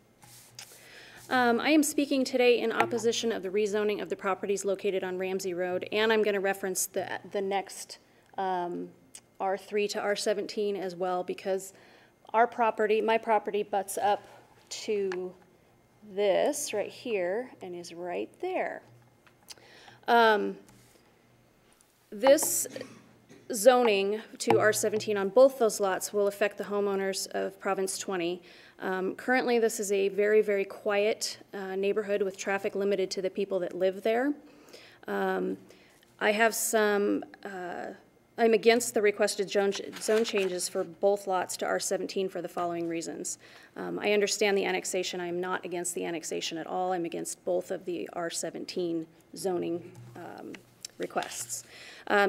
I am speaking today in opposition of the rezoning of the properties located on Ramsey Road, and I'm going to reference the next R3 to R17 as well, because our property, my property, butts up to this right here and is right there. This zoning to R17 on both those lots will affect the homeowners of Province 20. Currently, this is a very, very quiet neighborhood with traffic limited to the people that live there. I have some, I'm against the requested zone changes for both lots to R17 for the following reasons. I understand the annexation. I am not against the annexation at all. I'm against both of the R17 zoning requests.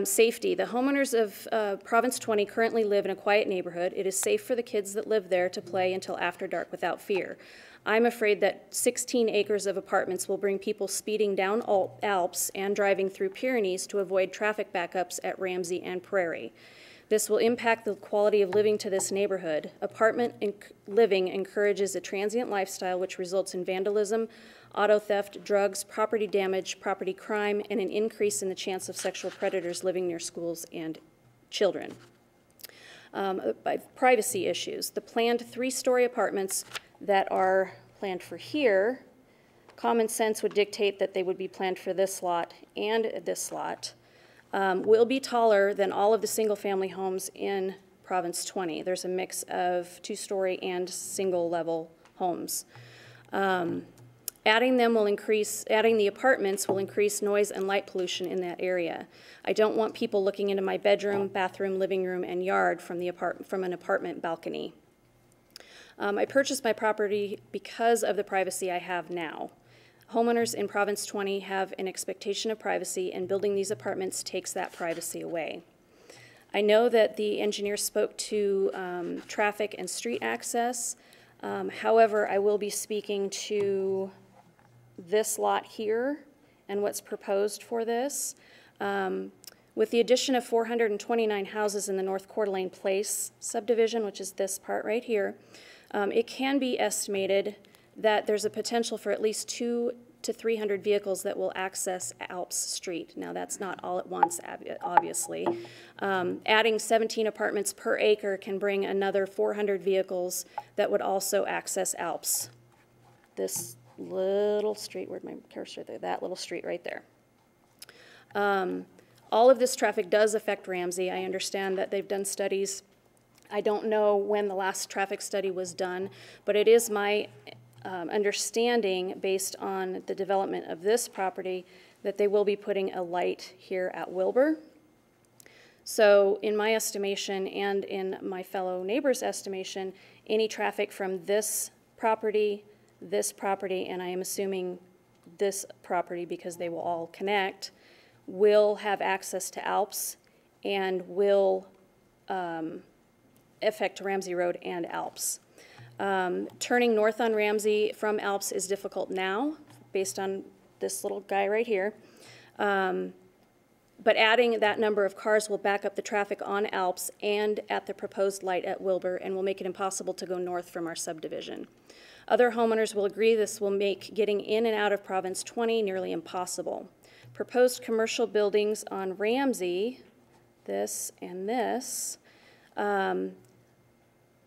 Safety. The homeowners of Province 20 currently live in a quiet neighborhood. It is safe for the kids that live there to play until after dark without fear. I'm afraid that 16 acres of apartments will bring people speeding down Alps and driving through Pyrenees to avoid traffic backups at Ramsey and Prairie. This will impact the quality of living to this neighborhood. Apartment living encourages a transient lifestyle which results in vandalism, auto theft, drugs, property damage, property crime, and an increase in the chance of sexual predators living near schools and children. Privacy issues. The planned 3-story apartments that are planned for here, common sense would dictate that they would be planned for this lot and this lot, will be taller than all of the single-family homes in Province 20. There's a mix of 2-story and single-level homes. Adding the apartments will increase noise and light pollution in that area. I don't want people looking into my bedroom, bathroom, living room, and yard from an apartment balcony. I purchased my property because of the privacy I have now. Homeowners in Province 20 have an expectation of privacy, and building these apartments takes that privacy away. I know that the engineer spoke to traffic and street access. However, I will be speaking to this lot here and what's proposed for this. With the addition of 429 houses in the North Coeur d'Alene Place subdivision, which is this part right here, it can be estimated that there's a potential for at least 200 to 300 vehicles that will access Alps Street. Now, that's not all at once, obviously. Adding 17 apartments per acre can bring another 400 vehicles that would also access Alps. This little street, where'd my cursor there? That little street right there. All of this traffic does affect Ramsey. I understand that they've done studies. I don't know when the last traffic study was done, but it is my understanding, based on the development of this property, that they will be putting a light here at Wilbur. So in my estimation and in my fellow neighbors' estimation, any traffic from this property, and I am assuming this property because they will all connect, will have access to Alps and will affect Ramsey Road and Alps. Turning north on Ramsey from Alps is difficult now, based on this little guy right here. But adding that number of cars will back up the traffic on Alps and at the proposed light at Wilbur, and will make it impossible to go north from our subdivision. Other homeowners will agree this will make getting in and out of Province 20 nearly impossible. Proposed commercial buildings on Ramsey, this and this,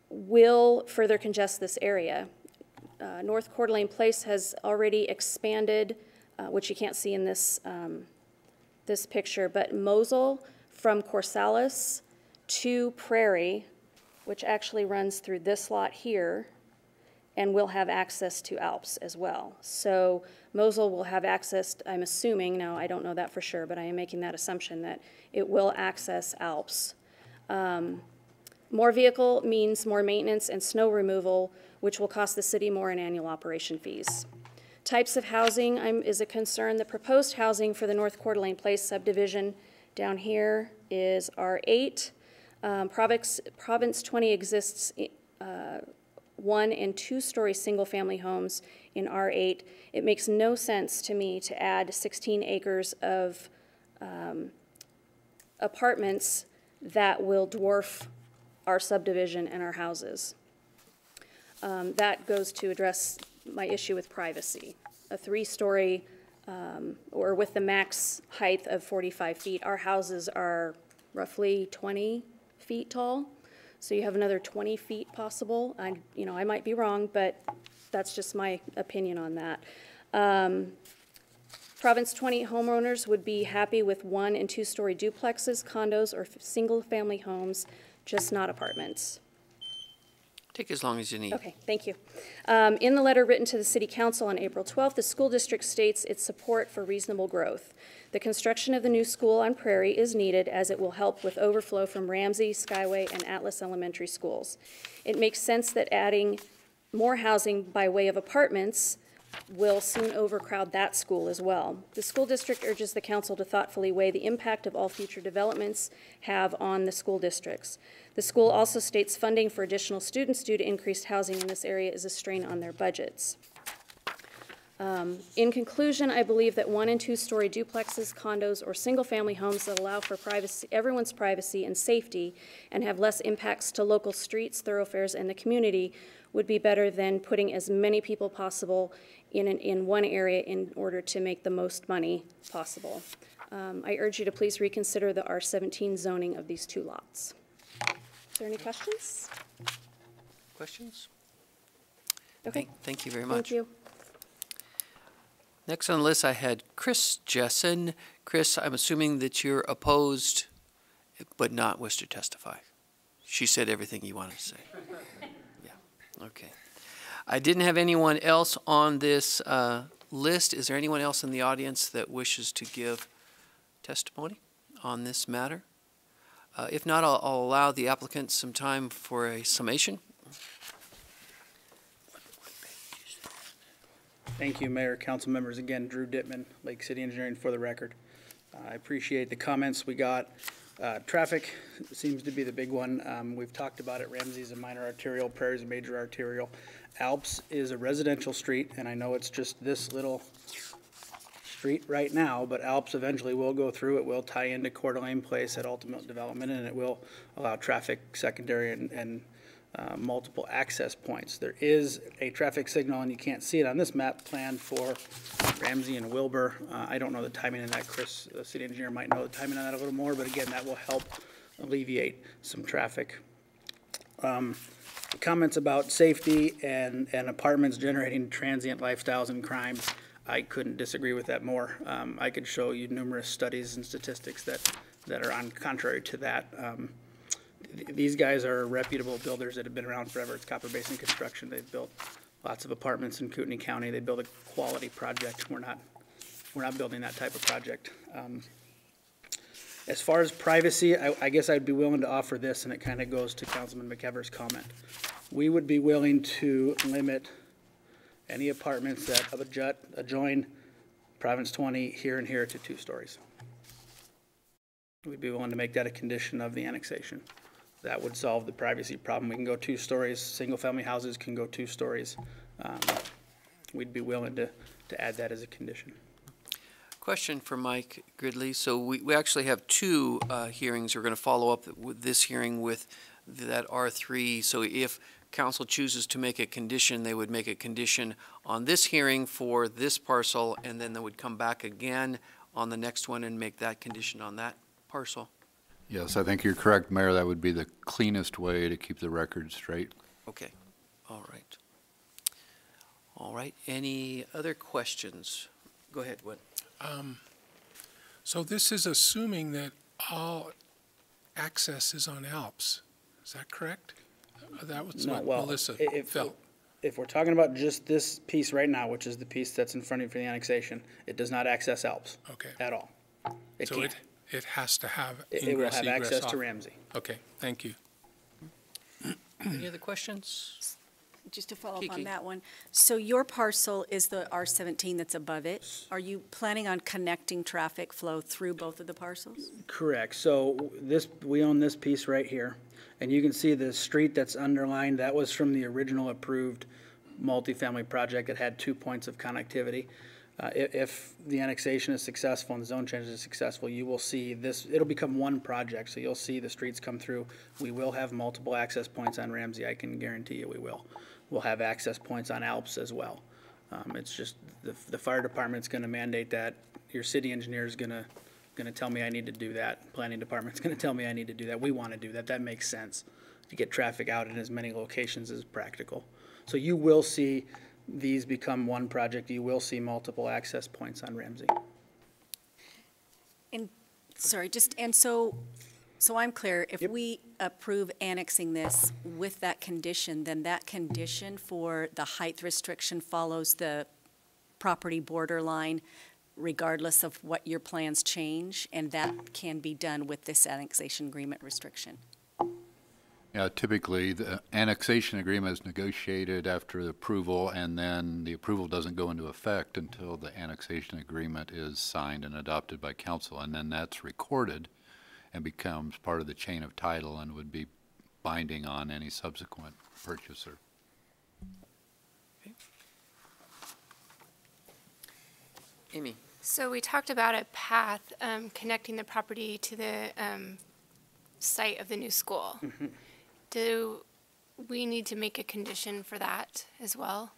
will further congest this area. North Coeur d'Alene Place has already expanded, which you can't see in this, this picture, but Mosel from Corsalis to Prairie, which actually runs through this lot here, and will have access to Alps as well. So Mosel will have access, I'm assuming, now I don't know that for sure, but I am making that assumption that it will access Alps. More vehicle means more maintenance and snow removal, which will cost the city more in annual operation fees. Types of housing is a concern. The proposed housing for the North Coeur d'Alene Place subdivision down here is R8. Province 20 exists 1- and 2-story single-family homes in R8. It makes no sense to me to add 16 acres of apartments that will dwarf our subdivision and our houses. That goes to address my issue with privacy. A 3-story, or with the max height of 45 feet, our houses are roughly 20 feet tall. So you have another 20 feet possible. I might be wrong, but that's just my opinion on that. Province 20 homeowners would be happy with 1- and 2-story duplexes, condos, or single-family homes, just not apartments. Take as long as you need. Okay, thank you. In the letter written to the City Council on April 12th, the school district states its support for reasonable growth. The construction of the new school on Prairie is needed as it will help with overflow from Ramsey, Skyway, and Atlas Elementary schools. It makes sense that adding more housing by way of apartments will soon overcrowd that school as well. The school district urges the council to thoughtfully weigh the impact of all future developments have on the school districts. The school also states funding for additional students due to increased housing in this area is a strain on their budgets. In conclusion, I believe that 1- and 2-story duplexes, condos, or single-family homes that allow for privacy, everyone's privacy and safety, and have less impacts to local streets, thoroughfares, and the community would be better than putting as many people possible in one area in order to make the most money possible. I urge you to please reconsider the R17 zoning of these 2 lots. Is there any questions? Questions? Okay. Thank you very much. Thank you. Next on the list, I had Chris Jessen. Chris, I'm assuming that you're opposed, but not wish to testify. She said everything you wanted to say. Yeah, okay. I didn't have anyone else on this list. Is there anyone else in the audience that wishes to give testimony on this matter? If not, I'll allow the applicant some time for a summation. Thank you, Mayor, council members. Again, Drew Dittman, Lake City Engineering, for the record. I appreciate the comments we got. Traffic seems to be the big one. We've talked about it. Ramsey's a minor arterial, Prairie's a major arterial. Alps is a residential street, and I know it's just this little street right now, but Alps eventually will go through. It will tie into Coeur d'Alene Place at ultimate development, and it will allow traffic secondary and multiple access points. There is a traffic signal, and you can't see it on this map, planned for Ramsey and Wilbur. I don't know the timing in that. Chris, the city engineer, might know the timing on that a little more, but again, that will help alleviate some traffic. Comments about safety and apartments generating transient lifestyles and crimes, I couldn't disagree with that more. I could show you numerous studies and statistics that are on contrary to that. These guys are reputable builders that have been around forever. It's Copper Basin Construction. They've built lots of apartments in Kootenai County. They build a quality project. We're not building that type of project. As far as privacy, I guess I'd be willing to offer this, and it kind of goes to Councilman McEver's comment. We would be willing to limit any apartments that adjoin Province 20 here and here to 2 stories. We'd be willing to make that a condition of the annexation. That would solve the privacy problem. We can go 2 stories. Single-family houses can go 2 stories. We'd be willing to add that as a condition. Question for Mike Gridley. So we actually have 2 hearings. We're going to follow up with this hearing with that R3. So if council chooses to make a condition, they would make a condition on this hearing for this parcel, and then they would come back again on the next one and make that condition on that parcel. Yes, I think you're correct, Mayor. That would be the cleanest way to keep the record straight. Okay. All right. All right. Any other questions? Go ahead, Wood. So this is assuming that all access is on Alps. Is that correct? That was what Melissa felt. If we're talking about just this piece right now, which is the piece that's in front of you for the annexation, it does not access Alps at all. It so can't. It has to have ingress, it will have access off. to Ramsey. Okay, thank you. Any other questions? Just to follow up on that one. So your parcel is the R17 that's above it. Are you planning on connecting traffic flow through both of the parcels? Correct. So we own this piece right here, and you can see the street that's underlined. That was from the original approved multifamily project that had 2 points of connectivity. If the annexation is successful and the zone change is successful, you will see this, it'll become one project, so you'll see the streets come through. We will have multiple access points on Ramsey, I can guarantee you we will. We'll have access points on Alps as well. It's just, the fire department's gonna mandate that, your city engineer's gonna tell me I need to do that, planning department's gonna tell me I need to do that, we wanna do that, that makes sense, to get traffic out in as many locations as practical. So you will see these become one project, you will see multiple access points on Ramsey. And, sorry, so I'm clear, if we approve annexing this with that condition, then that condition for the height restriction follows the property border line regardless of what your plans change, and that can be done with this annexation agreement restriction. Yeah, typically, the annexation agreement is negotiated after the approval, and then the approval doesn't go into effect until the annexation agreement is signed and adopted by council, and then that's recorded and becomes part of the chain of title and would be binding on any subsequent purchaser. Okay. Amy. So we talked about a path connecting the property to the site of the new school. Mm-hmm. Do we need to make a condition for that as well?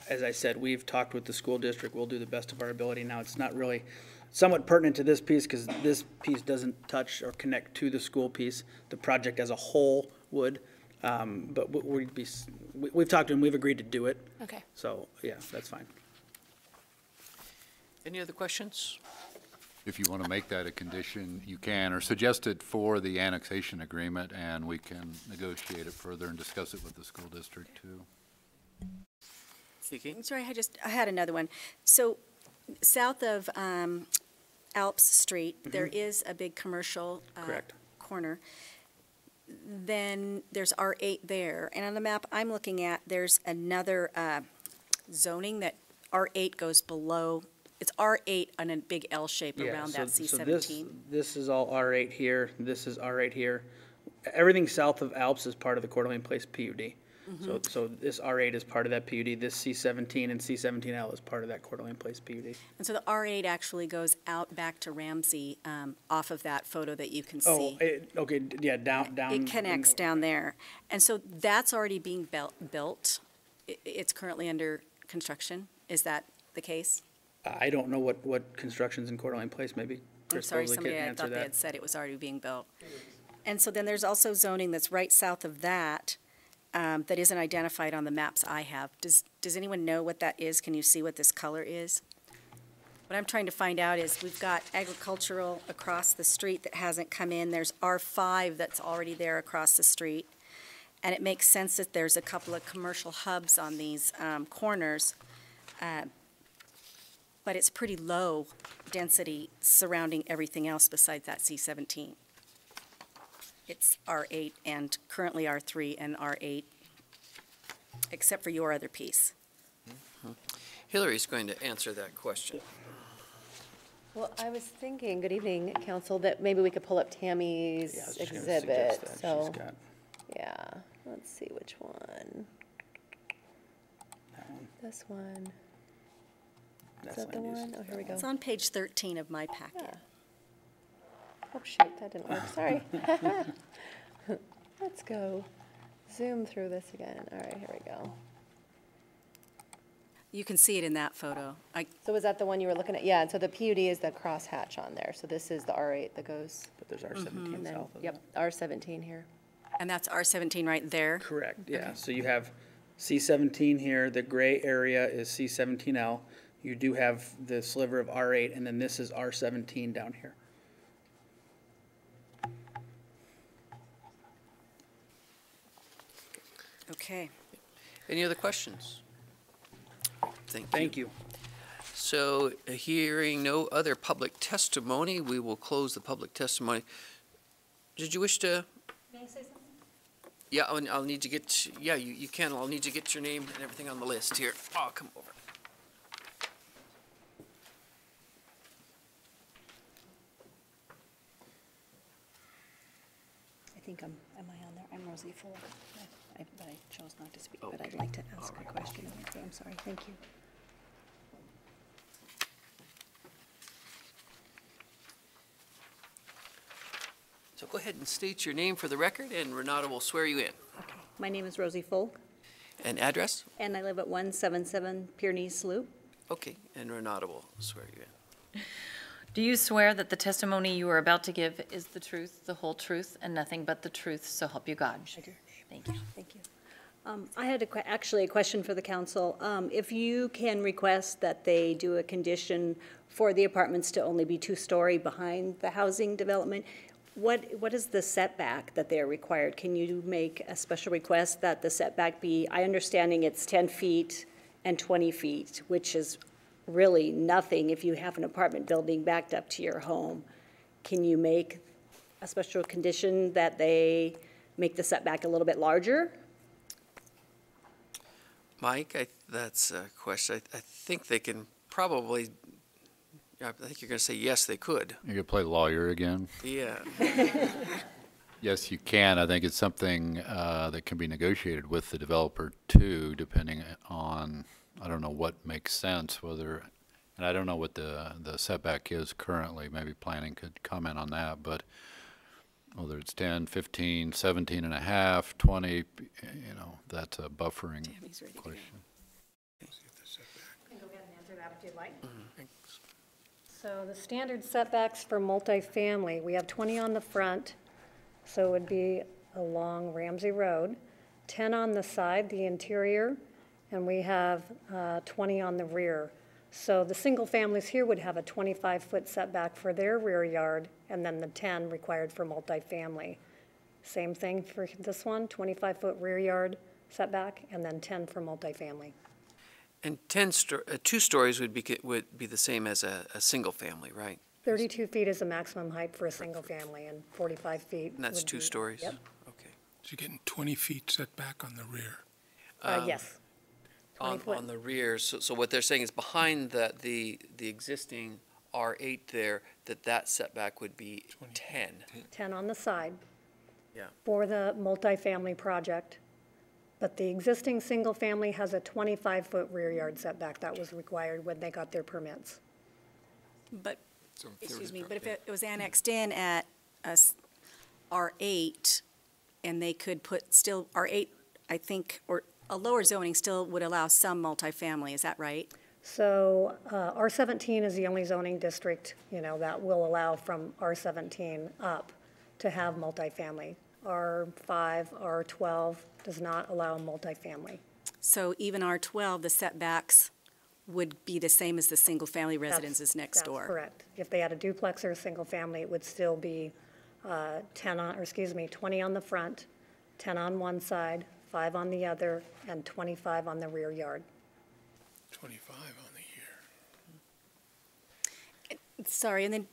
As I said, we've talked with the school district, we'll do the best of our ability. Now, it's not really somewhat pertinent to this piece because this piece doesn't touch or connect to the school piece. The project as a whole would, but we've talked to them, we've agreed to do it. Okay. So, yeah, that's fine. Any other questions? If you want to make that a condition, you can, or suggest it for the annexation agreement, and we can negotiate it further and discuss it with the school district too. Vicky? I'm sorry, I had another one. So south of Alps Street, there is a big commercial Correct. corner. Then there's R8 there. And on the map I'm looking at, there's another zoning that R8 goes below. It's R8 on a big L shape around that C-17. So this is all R8 here, this is R8 here. Everything south of Alps is part of the Coeur d'Alene Place PUD. Mm-hmm. So this R8 is part of that PUD, this C-17 and C-17L is part of that Coeur d'Alene Place PUD. And so the R8 actually goes out back to Ramsey off of that photo that you can Oh, see. okay, yeah, down. It connects down there. And so that's already being built. It's currently under construction. Is that the case? I don't know what construction's in Coeur d'Alene Place, maybe I'm Chris sorry, Bosley somebody can I answer thought they that. had said it was already being built. And so then there's also zoning that's right south of that, that isn't identified on the maps I have. Does anyone know what that is? Can you see what this color is? What I'm trying to find out is we've got agricultural across the street that hasn't come in. There's R5 that's already there across the street. And it makes sense that there's a couple of commercial hubs on these corners. But it's pretty low density surrounding everything else besides that C-17. It's R8 and currently R3 and R8, except for your other piece. Hillary's going to answer that question. Well, I was thinking, good evening, council, that maybe we could pull up Tammy's exhibit. So, yeah, let's see which one. This one. Is that the one? Oh, here we go. It's on page 13 of my packet. Yeah. Oh, shoot, that didn't work. Sorry. Let's go zoom through this again. All right, here we go. You can see it in that photo. So was that the one you were looking at? Yeah, and so the PUD is the crosshatch on there. So this is the R8 that goes. But there's R17 south of Yep, R17 here. And that's R17 right there? Correct, yeah. So you have C-17 here, the gray area is C-17L. You do have the sliver of R8, and then this is R17 down here. Okay. Any other questions? Thank you. So, hearing no other public testimony, we will close the public testimony. Did you wish to? May I say something? Yeah, I'll need to get, yeah, you can. I'll need to get your name and everything on the list here. I'll come over. I think am I on there? I'm Rosie Fuller, but I chose not to speak, but I'd like to ask a question. Okay, I'm sorry, thank you. go ahead and state your name for the record, and Renata will swear you in. Okay. My name is Rosie Folk, And address? and I live at 177 Pyrenees Loop. Okay, and Renata will swear you in. Do you swear that the testimony you are about to give is the truth, the whole truth, and nothing but the truth, so help you God? I do. Thank you. Thank you. I had actually a question for the council. If you can request that they do a condition for the apartments to only be two-story behind the housing development, what is the setback that they are required? Can you make a special request that the setback be, I understanding it's 10 feet and 20 feet, which is really nothing if you have an apartment building backed up to your home. Can you make a special condition that they make the setback a little bit larger? Mike, that's a question. I think they can probably, I think you're going to say yes, they could. You could play lawyer again. Yeah. Yes, you can. I think it's something that can be negotiated with the developer too, depending on, I don't know what makes sense, whether, and I don't know what the setback is currently. Maybe planning could comment on that, but whether it's 10, 15, 17 and a half, 20, that's a buffering question. I can go ahead and answer that if you'd like. So the standard setbacks for multifamily, we have 20 on the front, so it would be along Ramsey Road, 10 on the side, the interior, and we have 20 on the rear. So the single families here would have a 25-foot setback for their rear yard, and then the 10 required for multifamily. Same thing for this one, 25-foot rear yard setback, and then 10 for multifamily. And 2 stories would be the same as a single family, right? 32 feet is the maximum height for a single family, and 45 feet. And that's would 2 be- stories? Yep. Okay. So you're getting 20 feet setback on the rear. Yes. 20 On foot. the rear, so what they're saying is behind the existing R8 there, that setback would be 10. 10 on the side. Yeah. For the multifamily project. But the existing single family has a 25-foot rear yard setback that was required when they got their permits. But, excuse me, but if it was annexed in at R8, and they could put still, R8, I think, or a lower zoning still would allow some multifamily, is that right? So R17 is the only zoning district, that will allow from R17 up to have multifamily. R5, R12 does not allow multifamily. So even R12, the setbacks would be the same as the single-family residences next door? That's correct. If they had a duplex or a single family, it would still be 20 on the front, 10 on one side, 5 on the other, and 25 on the rear yard. 25 on the year. Sorry, and then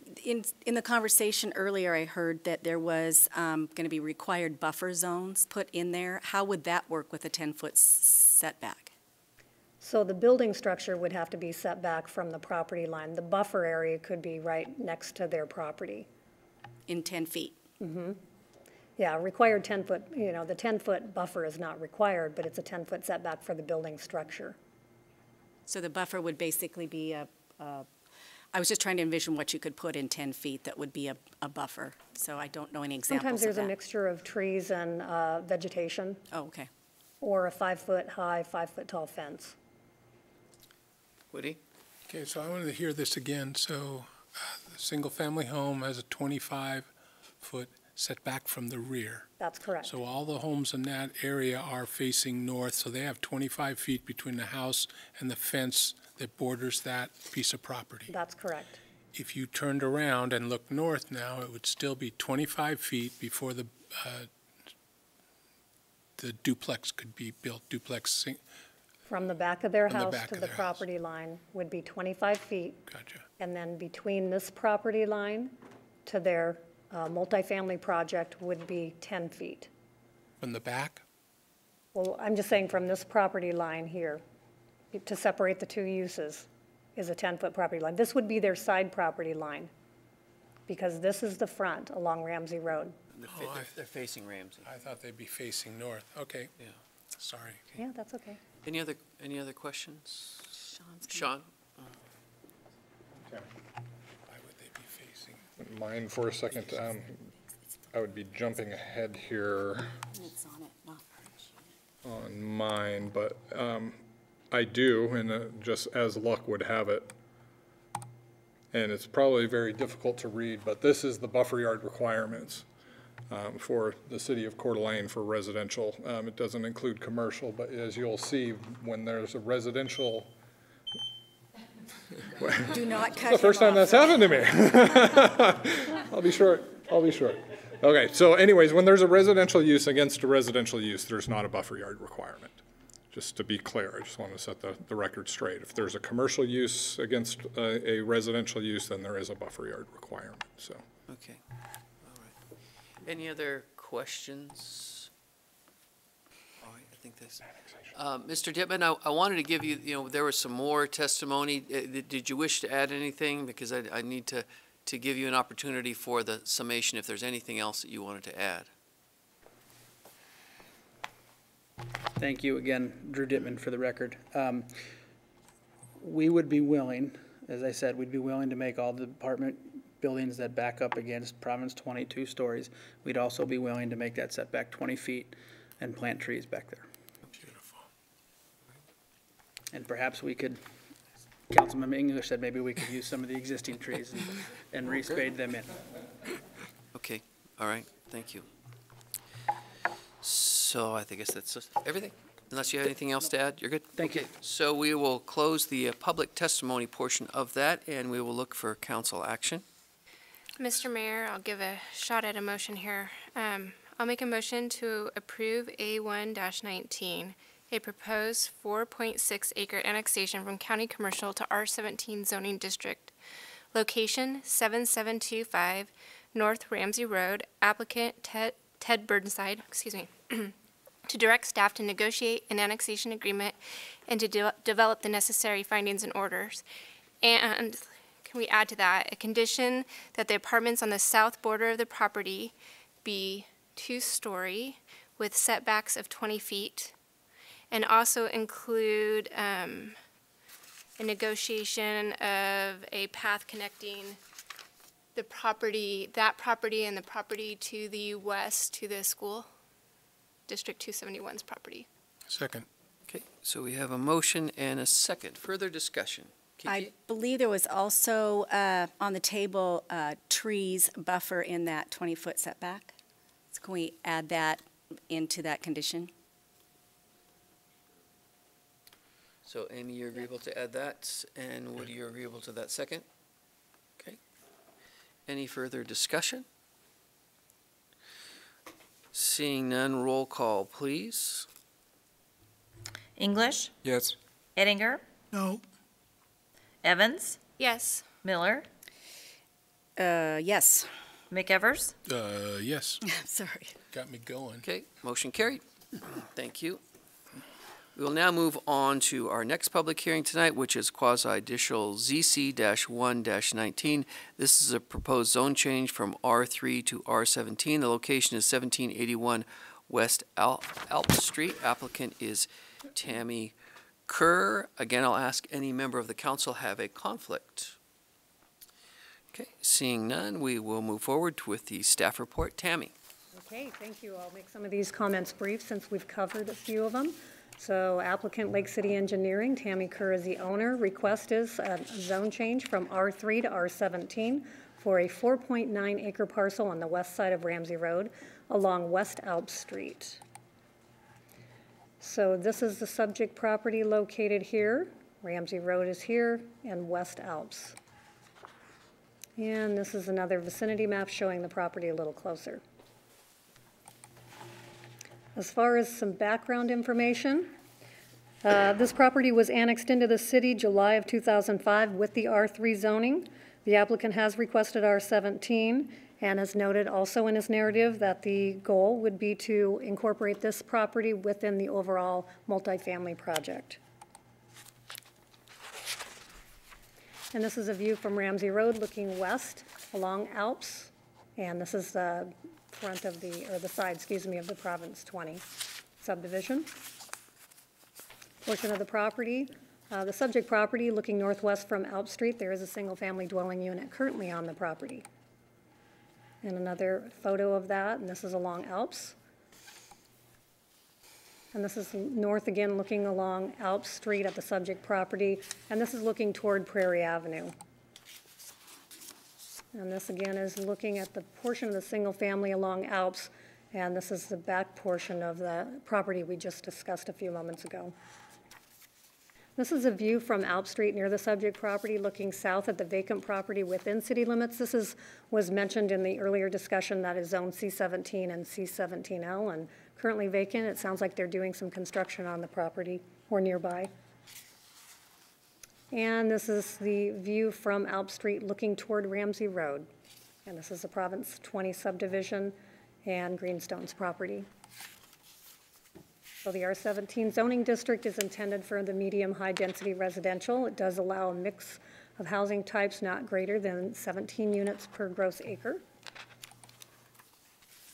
in the conversation earlier, I heard that there was going to be required buffer zones put in there. How would that work with a 10-foot setback? So the building structure would have to be set back from the property line. The buffer area could be right next to their property. In 10 feet? Mm-hmm. Yeah, required 10-foot, the 10-foot buffer is not required, but it's a 10-foot setback for the building structure. So the buffer would basically be I was just trying to envision what you could put in 10 feet that would be a buffer. So I don't know any examples Sometimes there's of a that. mixture of trees and vegetation. Oh, okay. Or a 5-foot high, 5-foot tall fence. Woody? Okay, so I wanted to hear this again. So the single-family home has a 25-foot setback from the rear. That's correct. So all the homes in that area are facing north, so they have 25 feet between the house and the fence that borders that piece of property. That's correct. If you turned around and looked north now, it would still be 25 feet before the duplex could be built. From the back of their From the house back to of the their property line would be 25 feet. Gotcha. And then between this property line to their multifamily project would be 10 feet. From the back? Well, I'm just saying from this property line here, to separate the two uses, is a 10-foot property line. This would be their side property line, because this is the front along Ramsey Road. They're facing Ramsey. I thought they'd be facing north. Okay. Yeah. Sorry. Yeah, that's okay. Any other questions? Sean? Why would they be facing? Mine for a second. I would be jumping ahead here It's on it, not on mine, but I do, and just as luck would have it, and it's probably very difficult to read, but this is the buffer yard requirements for the city of Coeur d'Alene for residential. It doesn't include commercial, but as you'll see, when there's a residential. Do not cut the first time that's happened to me. I'll be short. Okay, so anyways, when there's a residential use against a residential use, there's not a buffer yard requirement. Just to be clear, I just want to set the record straight. If there's a commercial use against a residential use, then there is a buffer yard requirement, so. Okay, all right. Any other questions? All right, I think that's, Mr. Dittman, I wanted to give you, there was some more testimony. Did you wish to add anything? Because I need to give you an opportunity for the summation if there's anything else that you wanted to add. Thank you again, Drew Dittman, for the record. We would be willing, as I said, we'd be willing to make all the apartment buildings that back up against Province 20 2 stories. We'd also be willing to make that setback 20 feet and plant trees back there. Beautiful. And perhaps we could, Councilmember English said maybe we could use some of the existing trees and respade them in. Okay, all right, thank you. So I guess that's everything. Unless you have anything else to add, you're good? Thank you. So we will close the public testimony portion of that, and we will look for council action. Mr. Mayor, I'll give a shot at a motion here. I'll make a motion to approve A1-19, a proposed 4.6 acre annexation from county commercial to R17 zoning district. Location 7725 North Ramsey Road, applicant Ted Burnside, to direct staff to negotiate an annexation agreement and to develop the necessary findings and orders. And can we add to that a condition that the apartments on the south border of the property be 2-story with setbacks of 20 feet, and also include a negotiation of a path connecting the property, that property and the property to the west to the school, District 271's property. Second. Okay, so we have a motion and a second. Further discussion. Kiki? I believe there was also on the table trees buffer in that 20-foot setback. So can we add that into that condition? So Amy, you're agreeable to add that, and Woody, you're agreeable to that second? Okay. Any further discussion? Seeing none, roll call, please. English? Yes. Ettinger? No. Evans? Yes. Miller? Yes. McEvers? Yes. Sorry. Got me going. Okay, motion carried. Thank you. We will now move on to our next public hearing tonight, which is quasi-judicial ZC-1-19. This is a proposed zone change from R3 to R17. The location is 1781 West Alp Street. Applicant is Tammy Coeur. Again, I'll ask any member of the council have a conflict. Okay, seeing none, we will move forward with the staff report. Tammy. Okay, thank you. I'll make some of these comments brief since we've covered a few of them. So applicant Lake City Engineering, Tammy Coeur is the owner. Request is a zone change from R3 to R17 for a 4.9 acre parcel on the west side of Ramsey Road along West Alp Street. So this is the subject property located here. Ramsey Road is here and West Alps. And this is another vicinity map showing the property a little closer. As far as some background information, this property was annexed into the city July of 2005 with the R3 zoning. The applicant has requested R17 and has noted also in his narrative that the goal would be to incorporate this property within the overall multifamily project. And this is a view from Ramsey Road looking west along Alps. And this is the front of the side, excuse me, of the Province 20 subdivision. Portion of the property, the subject property looking northwest from Alp Street, there is a single family dwelling unit currently on the property. And another photo of that, and this is along Alps. And this is north again, looking along Alps Street at the subject property, and this is looking toward Prairie Avenue. And this again is looking at the portion of the single family along Alps, and this is the back portion of the property we just discussed a few moments ago. This is a view from Alp Street near the subject property, looking south at the vacant property within city limits. This was mentioned in the earlier discussion, that is zone C17 and C17L, and currently vacant. It sounds like they're doing some construction on the property or nearby. And this is the view from Alp Street looking toward Ramsey Road. And this is the Province 20 subdivision and Greenstone's property. So the R17 zoning district is intended for the medium high density residential. It does allow a mix of housing types not greater than 17 units per gross acre.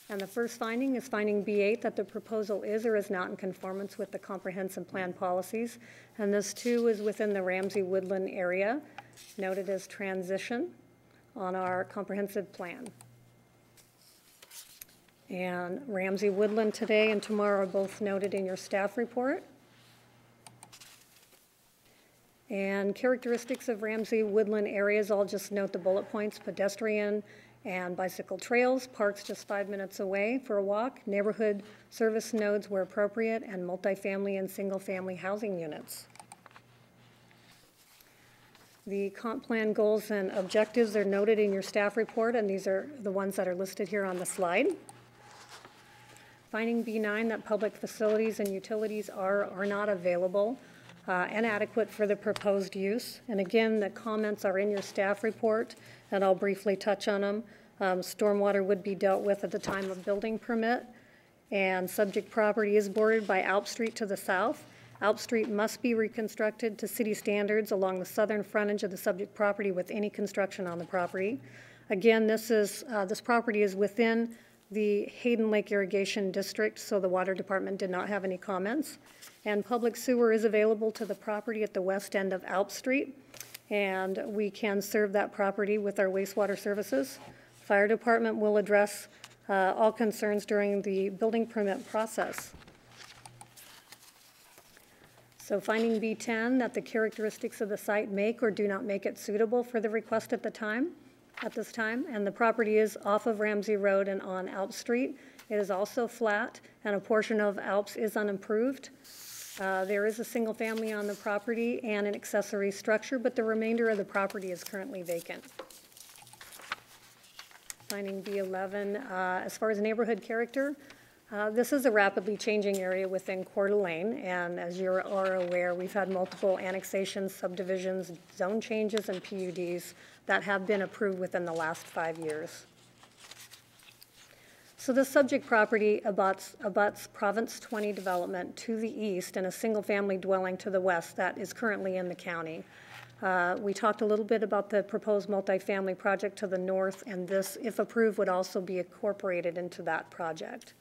And the first finding is finding B8, that the proposal is or is not in conformance with the comprehensive plan policies. And this too is within the Ramsey Woodland area, noted as transition on our comprehensive plan. And Ramsey Woodland today and tomorrow are both noted in your staff report. And characteristics of Ramsey Woodland areas, I'll just note the bullet points: pedestrian and bicycle trails, parks just 5 minutes away for a walk, neighborhood service nodes where appropriate, and multifamily and single-family housing units. The comp plan goals and objectives are noted in your staff report, and these are the ones that are listed here on the slide. Finding B9, that public facilities and utilities are not available and adequate for the proposed use. And again, the comments are in your staff report, and I'll briefly touch on them. Stormwater would be dealt with at the time of building permit, and subject property is bordered by Alp Street to the south. Alp Street must be reconstructed to city standards along the southern frontage of the subject property with any construction on the property. Again, this property is within the Hayden Lake Irrigation District, so the Water Department did not have any comments. And public sewer is available to the property at the west end of Alp Street, and we can serve that property with our wastewater services. Fire Department will address all concerns during the building permit process. So finding B10, that the characteristics of the site make or do not make it suitable for the request at this time, and the property is off of Ramsey Road and on Alp Street. It is also flat, and a portion of Alps is unimproved. There is a single family on the property and an accessory structure, but the remainder of the property is currently vacant. Finding B11, as far as neighborhood character, this is a rapidly changing area within Coeur d'Alene, and as you are aware, we've had multiple annexations, subdivisions, zone changes, and PUDs that have been approved within the last 5 years. So the subject property abuts Province 20 development to the east and a single-family dwelling to the west that is currently in the county. We talked a little bit about the proposed multifamily project to the north, and this, if approved, would also be incorporated into that project.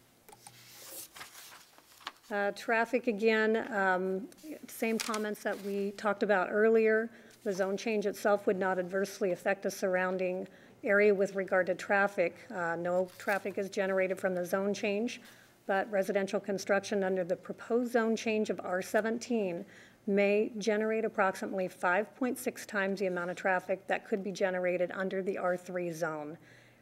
Traffic, again, same comments that we talked about earlier. The zone change itself would not adversely affect the surrounding area with regard to traffic. No traffic is generated from the zone change, but residential construction under the proposed zone change of R17 may generate approximately 5.6 times the amount of traffic that could be generated under the R3 zone,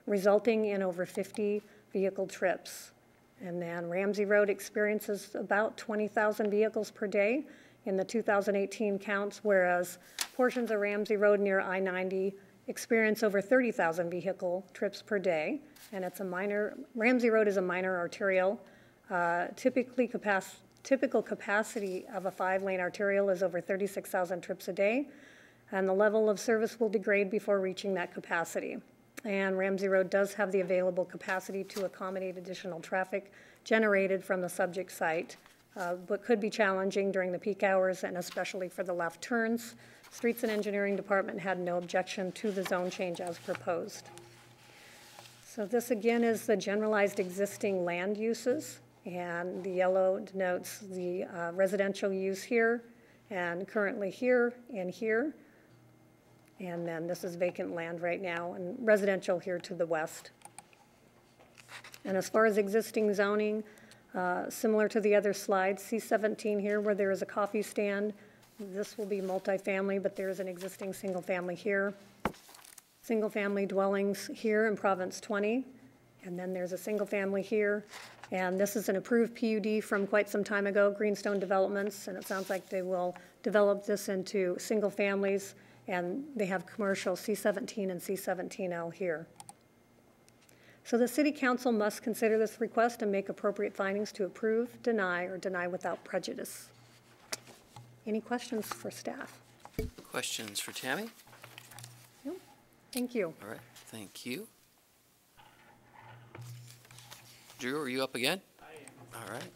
resulting in over 50 vehicle trips. And then Ramsey Road experiences about 20,000 vehicles per day in the 2018 counts, whereas portions of Ramsey Road near I-90 experience over 30,000 vehicle trips per day. And it's Ramsey Road is a minor arterial. Typical capacity of a 5-lane arterial is over 36,000 trips a day, and the level of service will degrade before reaching that capacity. And Ramsey Road does have the available capacity to accommodate additional traffic generated from the subject site, but could be challenging during the peak hours and especially for the left turns. Streets and Engineering Department had no objection to the zone change as proposed. So this again is the generalized existing land uses, and the yellow denotes the residential use here, and currently here and here. And then this is vacant land right now, and residential here to the west. And as far as existing zoning, similar to the other slides, C17 here where there is a coffee stand, this will be multifamily, but there is an existing single family here. Single family dwellings here in Province 20, and then there's a single family here. And this is an approved PUD from quite some time ago, Greenstone Developments, and it sounds like they will develop this into single families, and they have commercial C17 and C17L here. So the City Council must consider this request and make appropriate findings to approve, deny, or deny without prejudice. Any questions for staff? Questions for Tammy? No? Thank you. All right, thank you. Drew, are you up again? I am. All right.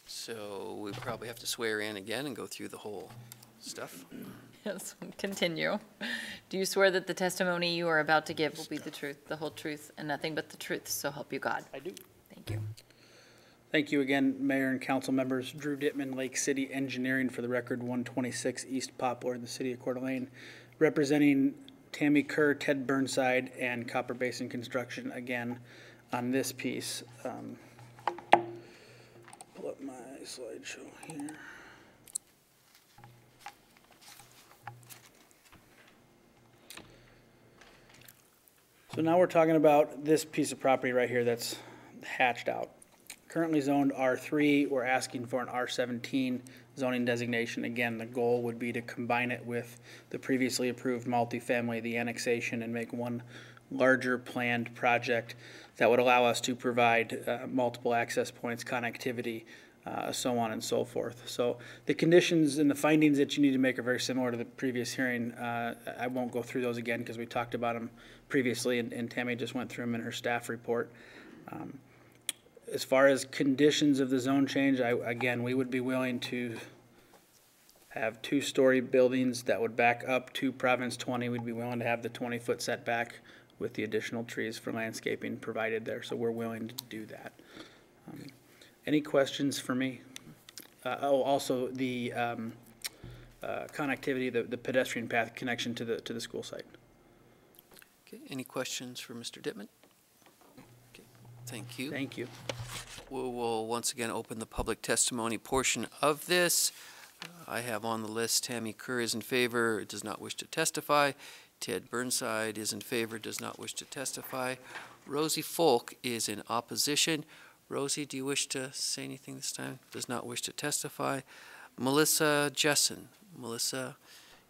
So we probably have to swear in again and go through the whole stuff. Yes, continue. Do you swear that the testimony you are about to give will be the truth, the whole truth, and nothing but the truth, so help you God? I do. Thank you. Thank you again, Mayor and council members. Drew Dittman, Lake City Engineering, for the record, 126 East Poplar in the city of Coeur d'Alene, representing Tammy Coeur, Ted Burnside, and Copper Basin Construction again on this piece. Pull up my slideshow here. So now we're talking about this piece of property right here that's hatched out. Currently zoned R3, we're asking for an R17 zoning designation. Again, the goal would be to combine it with the previously approved multifamily, the annexation, and make one larger planned project that would allow us to provide multiple access points, connectivity, so on and so forth. So the conditions and the findings that you need to make are very similar to the previous hearing. I won't go through those again because we talked about them previously, and Tammy just went through them in her staff report. As far as conditions of the zone change, again, we would be willing to have two-story buildings that would back up to Province 20. We'd be willing to have the 20-foot setback with the additional trees for landscaping provided there. So we're willing to do that. Any questions for me? Also the connectivity, the pedestrian path connection to the school site. Okay, any questions for Mr. Dittman? Okay, thank you. Thank you. We will once again open the public testimony portion of this. I have on the list Tammy Coeur is in favor, does not wish to testify. Ted Burnside is in favor, does not wish to testify. Rosie Folk is in opposition. Rosie, do you wish to say anything this time? Does not wish to testify. Melissa Jessen. Melissa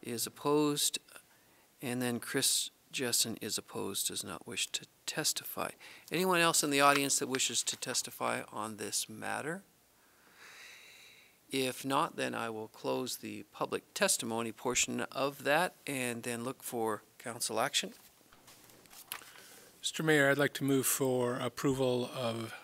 is opposed. And then Chris Jessen is opposed, does not wish to testify. Anyone else in the audience that wishes to testify on this matter? If not, then I will close the public testimony portion of that and then look for council action. Mr. Mayor, I'd like to move for approval of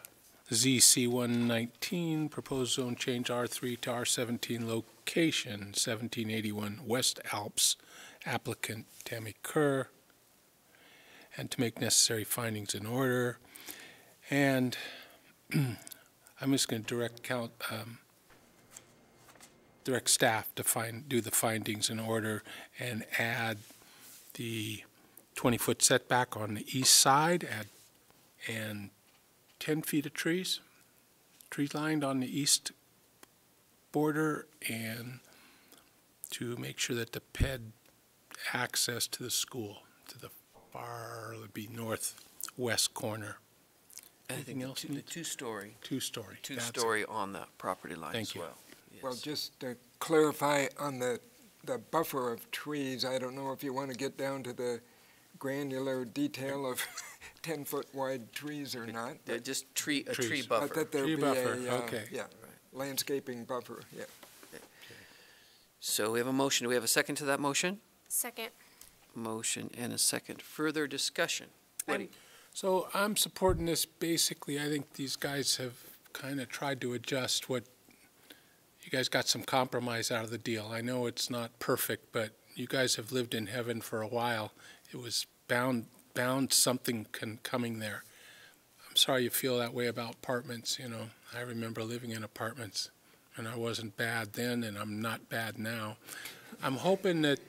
ZC 119, proposed zone change R3 to R17 location, 1781 West Alps, applicant Tammy Coeur, and to make necessary findings in order. And I'm just going to direct staff to do the findings in order and add the 20-foot setback on the east side and 10 feet of trees lined on the east border, and to make sure that the PED access to the school to the far, would be northwest corner. Anything else? The two-story. Two-story. Two-story on that property line as well. Yes. Well, just to clarify on the buffer of trees, I don't know if you want to get down to the granular detail of 10-foot wide trees or not. Just a tree buffer. But that there Tree be buffer, a okay. yeah, landscaping buffer. Yeah. So we have a motion. Do we have a second to that motion? Second. Motion and a second. Further discussion. Woody? So I'm supporting this. Basically, I think these guys have kind of tried to adjust what you guys got some compromise out of the deal. I know it's not perfect, but you guys have lived in heaven for a while. It was bound something coming there. I'm sorry you feel that way about apartments. You know, I remember living in apartments, and I wasn't bad then, and I'm not bad now. I'm hoping that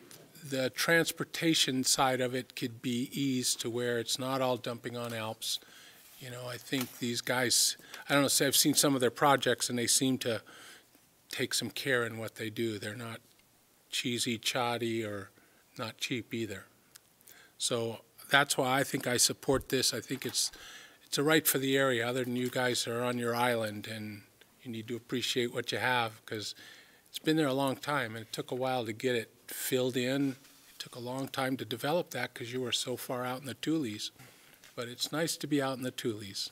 the transportation side of it could be eased to where it's not all dumping on Alps. You know, I think these guys, I don't know, say I've seen some of their projects and they seem to take some care in what they do. They're not cheesy, choddy, or not cheap either. So that's why I think I support this. I think it's a right for the area, other than you guys are on your island and you need to appreciate what you have, because it's been there a long time and it took a while to get it filled in. It took a long time to develop that because you were so far out in the Tules. But it's nice to be out in the Tules.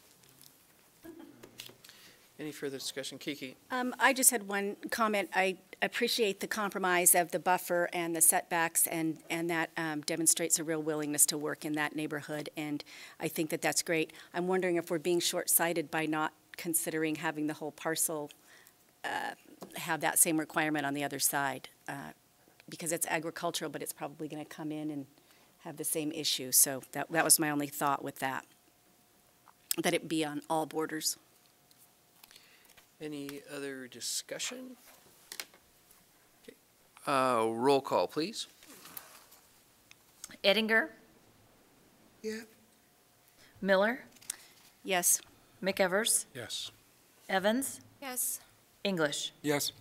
Any further discussion? Kiki? I just had one comment. I appreciate the compromise of the buffer and the setbacks, and that demonstrates a real willingness to work in that neighborhood, and I think that that's great. I'm wondering if we're being short-sighted by not considering having the whole parcel have that same requirement on the other side, because it's agricultural, but it's probably going to come in and have the same issue. So that was my only thought with that it be on all borders. Any other discussion? Okay. Roll call, please. Ettinger? Yeah. Miller? Yes. McEvers? Yes. Evans? Yes. English? Yes.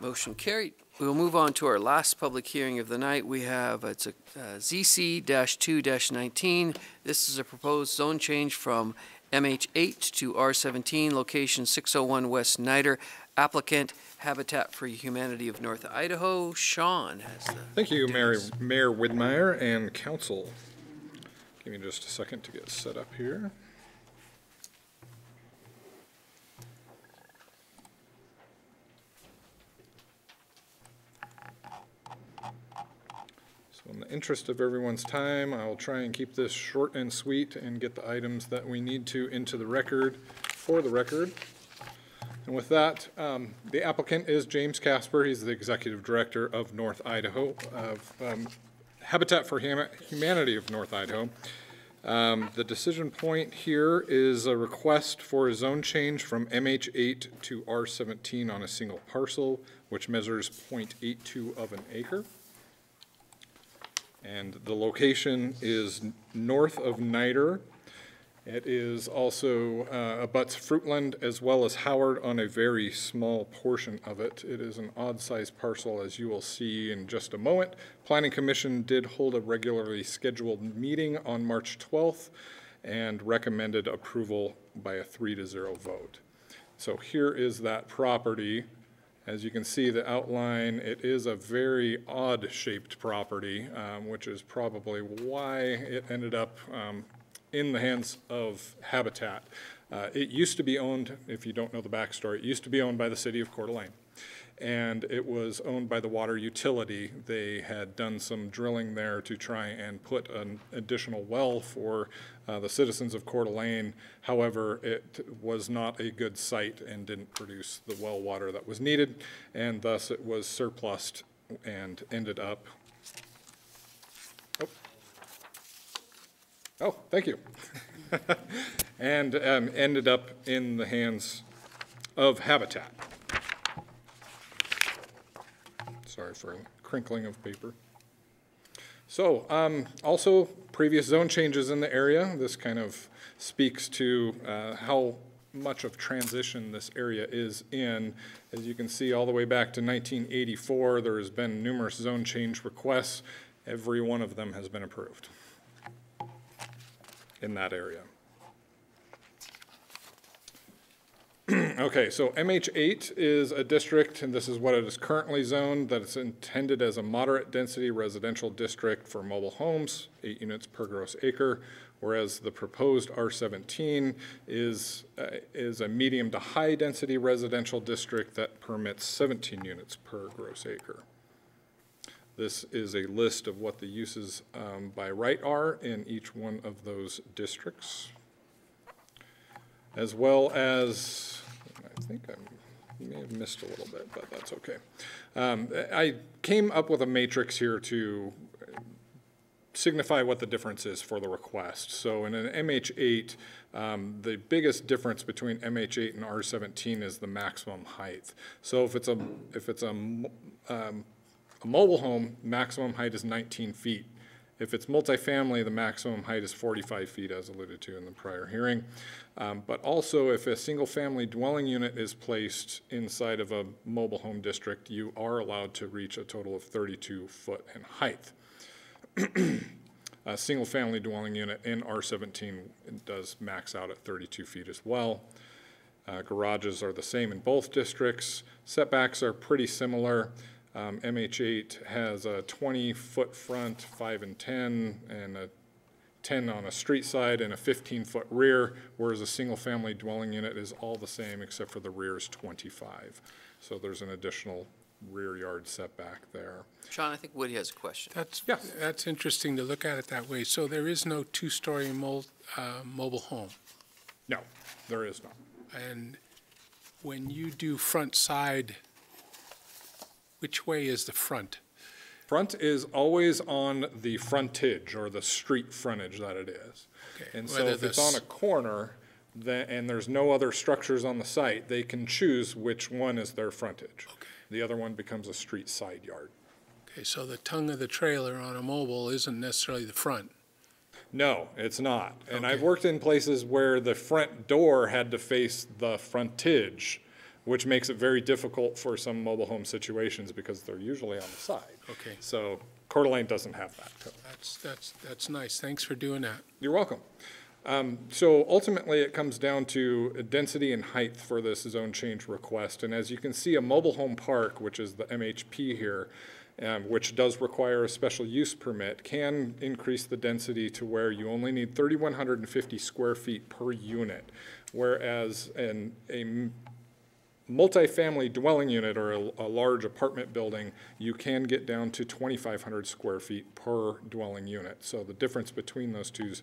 Motion carried. We'll move on to our last public hearing of the night. We have, it's a ZC-2-19. This is a proposed zone change from MH8 to R17, location 601 West Niter. Applicant, Habitat for Humanity of North Idaho. Sean has the... Thank you, Mayor Widmeyer and council. Give me just a second to get set up here. In the interest of everyone's time, I'll try and keep this short and sweet and get the items that we need to into the record for the record. And with that, the applicant is James Casper. He's the Executive Director of North Idaho, of Habitat for Humanity of North Idaho. The decision point here is a request for a zone change from MH8 to R17 on a single parcel, which measures 0.82 of an acre. And the location is north of Niter. It is also abuts Fruitland as well as Howard on a very small portion of it. It is an odd-sized parcel, as you will see in just a moment. Planning Commission did hold a regularly scheduled meeting on March 12th and recommended approval by a 3-0 vote. So here is that property. As you can see the outline, it is a very odd-shaped property, which is probably why it ended up in the hands of Habitat. It used to be owned, if you don't know the backstory, it used to be owned by the city of Coeur d'Alene. And it was owned by the water utility. They had done some drilling there to try and put an additional well for the citizens of Coeur d'Alene. However, it was not a good site and didn't produce the well water that was needed, and thus it was surplused and ended up. Oh, thank you. And ended up in the hands of Habitat. Sorry for crinkling of paper. So also previous zone changes in the area. This kind of speaks to how much of transition this area is in. As you can see, all the way back to 1984, there has been numerous zone change requests. Every one of them has been approved in that area. Okay, so MH8 is a district, and this is what it is currently zoned, that it's intended as a moderate density residential district for mobile homes, 8 units per gross acre, whereas the proposed R17 is a medium to high density residential district that permits 17 units per gross acre. This is a list of what the uses by right are in each one of those districts, as well as, I think I may have missed a little bit, but that's okay. I came up with a matrix here to signify what the difference is for the request. So in an MH8, the biggest difference between MH8 and R17 is the maximum height. So if it's a A mobile home, maximum height is 19 feet. If it's multifamily, the maximum height is 45 feet, as alluded to in the prior hearing. But also, if a single-family dwelling unit is placed inside of a mobile home district, you are allowed to reach a total of 32 foot in height. A single-family dwelling unit in R17 does max out at 32 feet as well. Garages are the same in both districts. Setbacks are pretty similar. MH8 has a 20-foot front, 5 and 10, and a 10 on a street side and a 15-foot rear, whereas a single-family dwelling unit is all the same except for the rear is 25. So there's an additional rear yard setback there. Sean, I think Woody has a question. That's interesting to look at it that way. So there is no two-story mobile home? No, there is not. And when you do front side, which way is the front? Front is always on the frontage or the street frontage that it is. Okay. And so if it's on a corner and there's no other structures on the site, they can choose which one is their frontage. Okay. The other one becomes a street side yard. Okay, so the tongue of the trailer on a mobile isn't necessarily the front? No, it's not. And Okay. I've worked in places where the front door had to face the frontage, which makes it very difficult for some mobile home situations because they're usually on the side. Okay. So Coeur d'Alene doesn't have that code. That's nice. Thanks for doing that. You're welcome. So ultimately, it comes down to density and height for this zone change request. And as you can see, a mobile home park, which is the MHP here, which does require a special use permit, can increase the density to where you only need 3,150 square feet per unit, whereas a multifamily dwelling unit or a large apartment building, you can get down to 2,500 square feet per dwelling unit. So the difference between those two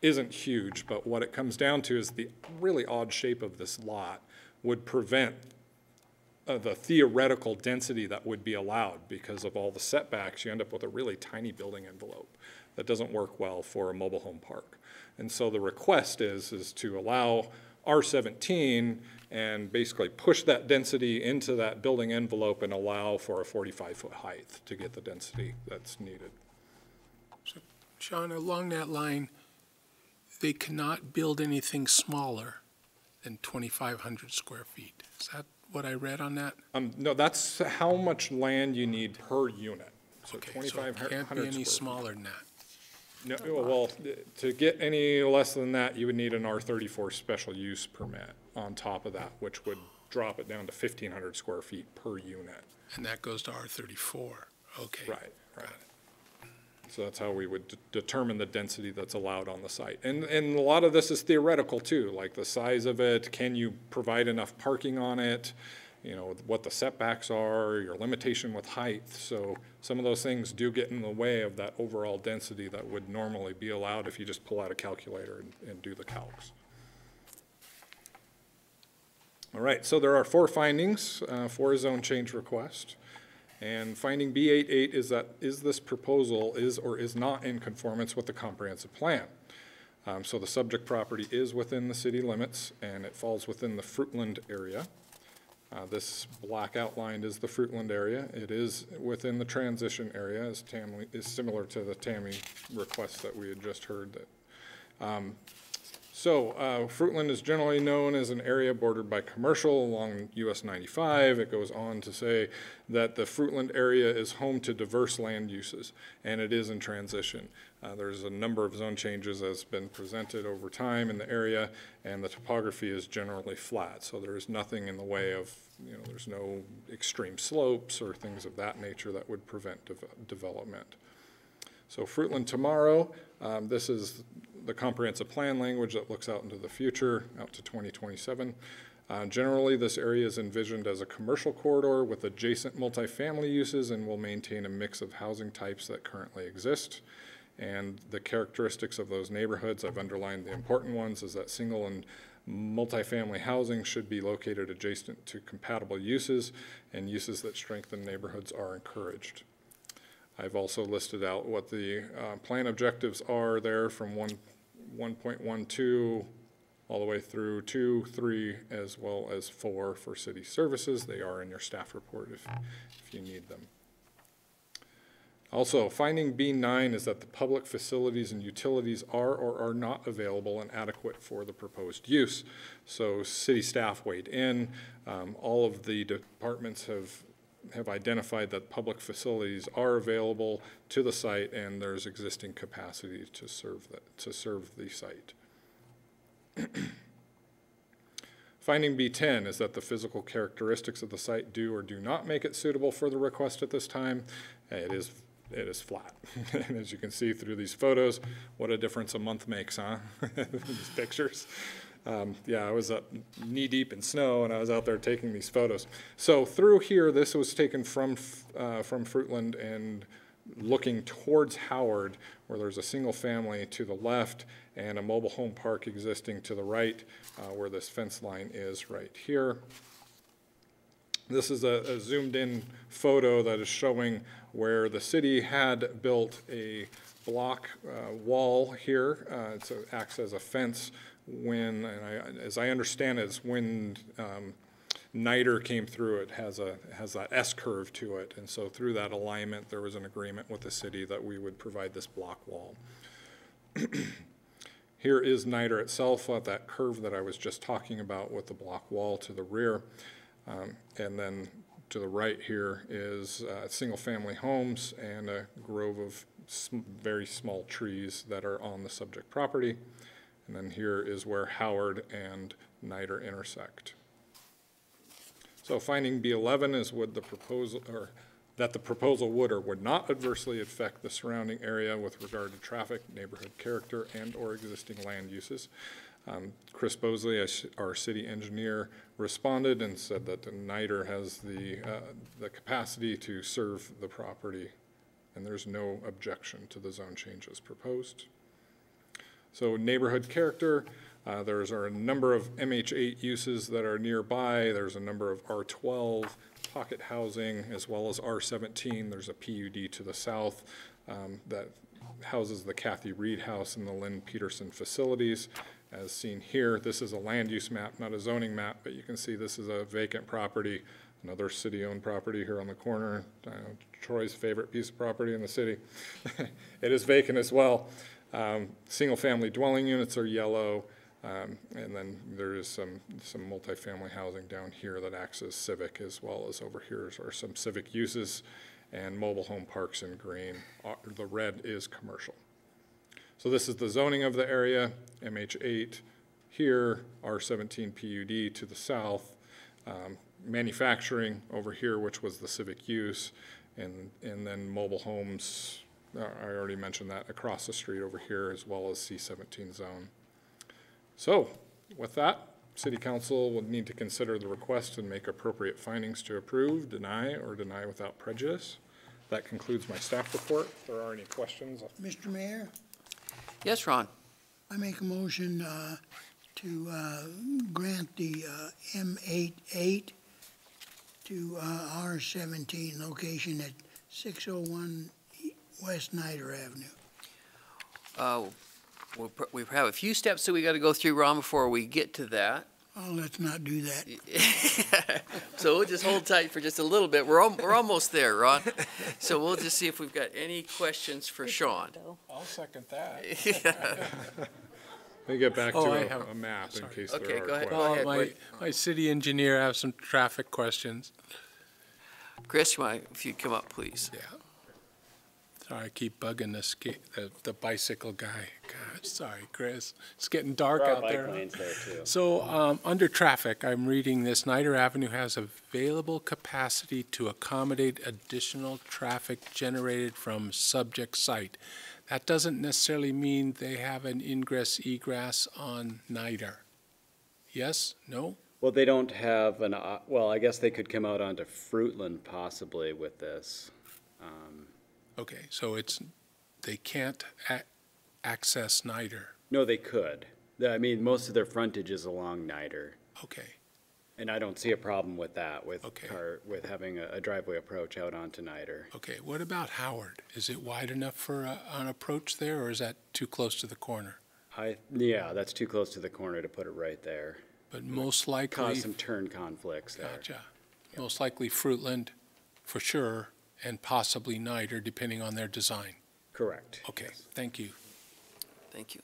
isn't huge, but what it comes down to is the really odd shape of this lot would prevent the theoretical density that would be allowed because of all the setbacks. You end up with a really tiny building envelope that doesn't work well for a mobile home park. And so the request is to allow R17 and basically push that density into that building envelope and allow for a 45-foot height to get the density that's needed. So, Sean, along that line, they cannot build anything smaller than 2,500 square feet. Is that what I read on that? No, that's how much land you need per unit. So Okay, 2,500 so it can't be any square smaller than that. No, well, to get any less than that, you would need an R34 special use permit on top of that, which would drop it down to 1,500 square feet per unit. And that goes to R34. Okay. Right. So that's how we would determine the density that's allowed on the site. And a lot of this is theoretical too, like the size of it, can you provide enough parking on it, you know, what the setbacks are, your limitation with height. So some of those things do get in the way of that overall density that would normally be allowed if you just pull out a calculator and do the calcs. All right, so there are 4 findings for a zone change request. And finding B88 is that this proposal is or is not in conformance with the comprehensive plan. So the subject property is within the city limits and it falls within the Fruitland area. This black outlined is the Fruitland area. It is within the transition area, as Tammy is similar to the Tammy request that we had just heard. Fruitland is generally known as an area bordered by commercial along US 95. It goes on to say that the Fruitland area is home to diverse land uses, and it is in transition. There's a number of zone changes that's been presented over time in the area, and the topography is generally flat, so there is nothing in the way of, there's no extreme slopes or things of that nature that would prevent development. So Fruitland tomorrow, this is the comprehensive plan language that looks out into the future, out to 2027. Generally, this area is envisioned as a commercial corridor with adjacent multifamily uses and will maintain a mix of housing types that currently exist. And the characteristics of those neighborhoods, I've underlined the important ones, is that single and multifamily housing should be located adjacent to compatible uses, and uses that strengthen neighborhoods are encouraged. I've also listed out what the plan objectives are there from 1.12 all the way through 2, 3, as well as 4 for city services. They are in your staff report if you need them. Also, finding B9 is that the public facilities and utilities are or are not available and adequate for the proposed use. So city staff weighed in. All of the departments have identified that public facilities are available to the site and there's existing capacity to serve the site. Finding B10 is that the physical characteristics of the site do or do not make it suitable for the request at this time. It is flat. And as you can see through these photos, what a difference a month makes, huh? These pictures. Yeah, I was up knee deep in snow and I was out there taking these photos. So through here, this was taken from Fruitland and looking towards Howard, where there's a single family to the left and a mobile home park existing to the right, where this fence line is right here. This is a zoomed in photo that is showing where the city had built a block wall here. It acts as a fence when, and as I understand it, it's when NITR came through, it has that S-curve to it. And so through that alignment, there was an agreement with the city that we would provide this block wall. Here is NITR itself, that curve that I was just talking about with the block wall to the rear. And then to the right here is single-family homes and a grove of very small trees that are on the subject property. And then here is where Howard and NITR intersect. So finding B11 is would the proposal, or that the proposal would or would not adversely affect the surrounding area with regard to traffic, neighborhood character, and or existing land uses. Chris Bosley, our city engineer, responded and said that the NITR has the capacity to serve the property, and there's no objection to the zone changes proposed. So neighborhood character, there's a number of MH8 uses that are nearby. There's a number of R12 pocket housing, as well as R17. There's a PUD to the south that houses the Kathy Reed House and the Lynn Peterson facilities. As seen here, this is a land use map, not a zoning map, but you can see this is a vacant property, another city-owned property here on the corner, Troy's favorite piece of property in the city. It is vacant as well. Single-family dwelling units are yellow, and then there is some multifamily housing down here that acts as civic, as well as over here are some civic uses, and mobile home parks in green. The red is commercial. So this is the zoning of the area, MH8 here, R17 PUD to the south, manufacturing over here, which was the civic use, and then mobile homes, I already mentioned that, across the street over here, as well as C17 zone. So with that, City Council will need to consider the request and make appropriate findings to approve, deny, or deny without prejudice. That concludes my staff report. If there are any questions. Mr. Mayor? Yes, Ron. I make a motion to grant the M88 to R17 location at 601 West NITR Avenue. We have a few steps that we got to go through, Ron, before we get to that. Oh, let's not do that. So we'll just hold tight for just a little bit. We're almost there, Ron. So we'll just see if we've got any questions for Sean. I'll second that. Let me get back to a map in case there are questions. Well, my city engineer has some traffic questions. Chris, if you'd come up, please. Yeah. Sorry, I keep bugging the bicycle guy. God, sorry, Chris. It's getting dark out there. Bike lanes there too. So under traffic, I'm reading this. NITR Avenue has available capacity to accommodate additional traffic generated from subject site. That doesn't necessarily mean they have an ingress egress on NITR. Yes? No? Well, they don't have well, I guess they could come out onto Fruitland possibly with this. Okay, so they can't access NITR. No, they could. I mean, most of their frontage is along NITR. Okay. And I don't see a problem with that, with having a driveway approach out onto NITR. Okay, what about Howard? Is it wide enough for an approach there, or is that too close to the corner? Yeah, that's too close to the corner to put it right there. But most likely... Cause some turn conflicts there. Gotcha. Yep. Most likely Fruitland, for sure, and possibly Niter, depending on their design. Correct. Okay, thank you. Thank you.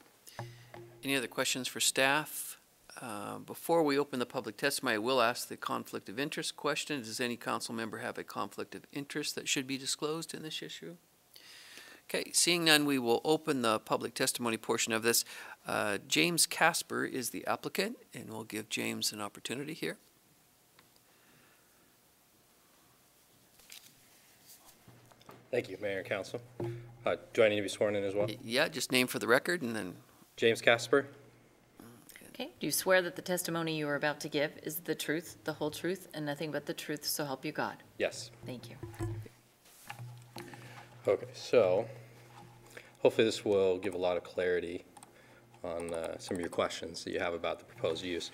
Any other questions for staff? Before we open the public testimony, I will ask the conflict of interest question. Does any council member have a conflict of interest that should be disclosed in this issue? Okay, seeing none, we will open the public testimony portion of this. James Casper is the applicant, and we'll give James an opportunity here. Thank you, Mayor and Council. Do I need to be sworn in as well? Yeah, just name for the record and then. James Casper. Okay, do you swear that the testimony you are about to give is the truth, the whole truth, and nothing but the truth, so help you God? Yes. Thank you. Okay, so hopefully this will give a lot of clarity on some of your questions that you have about the proposed use.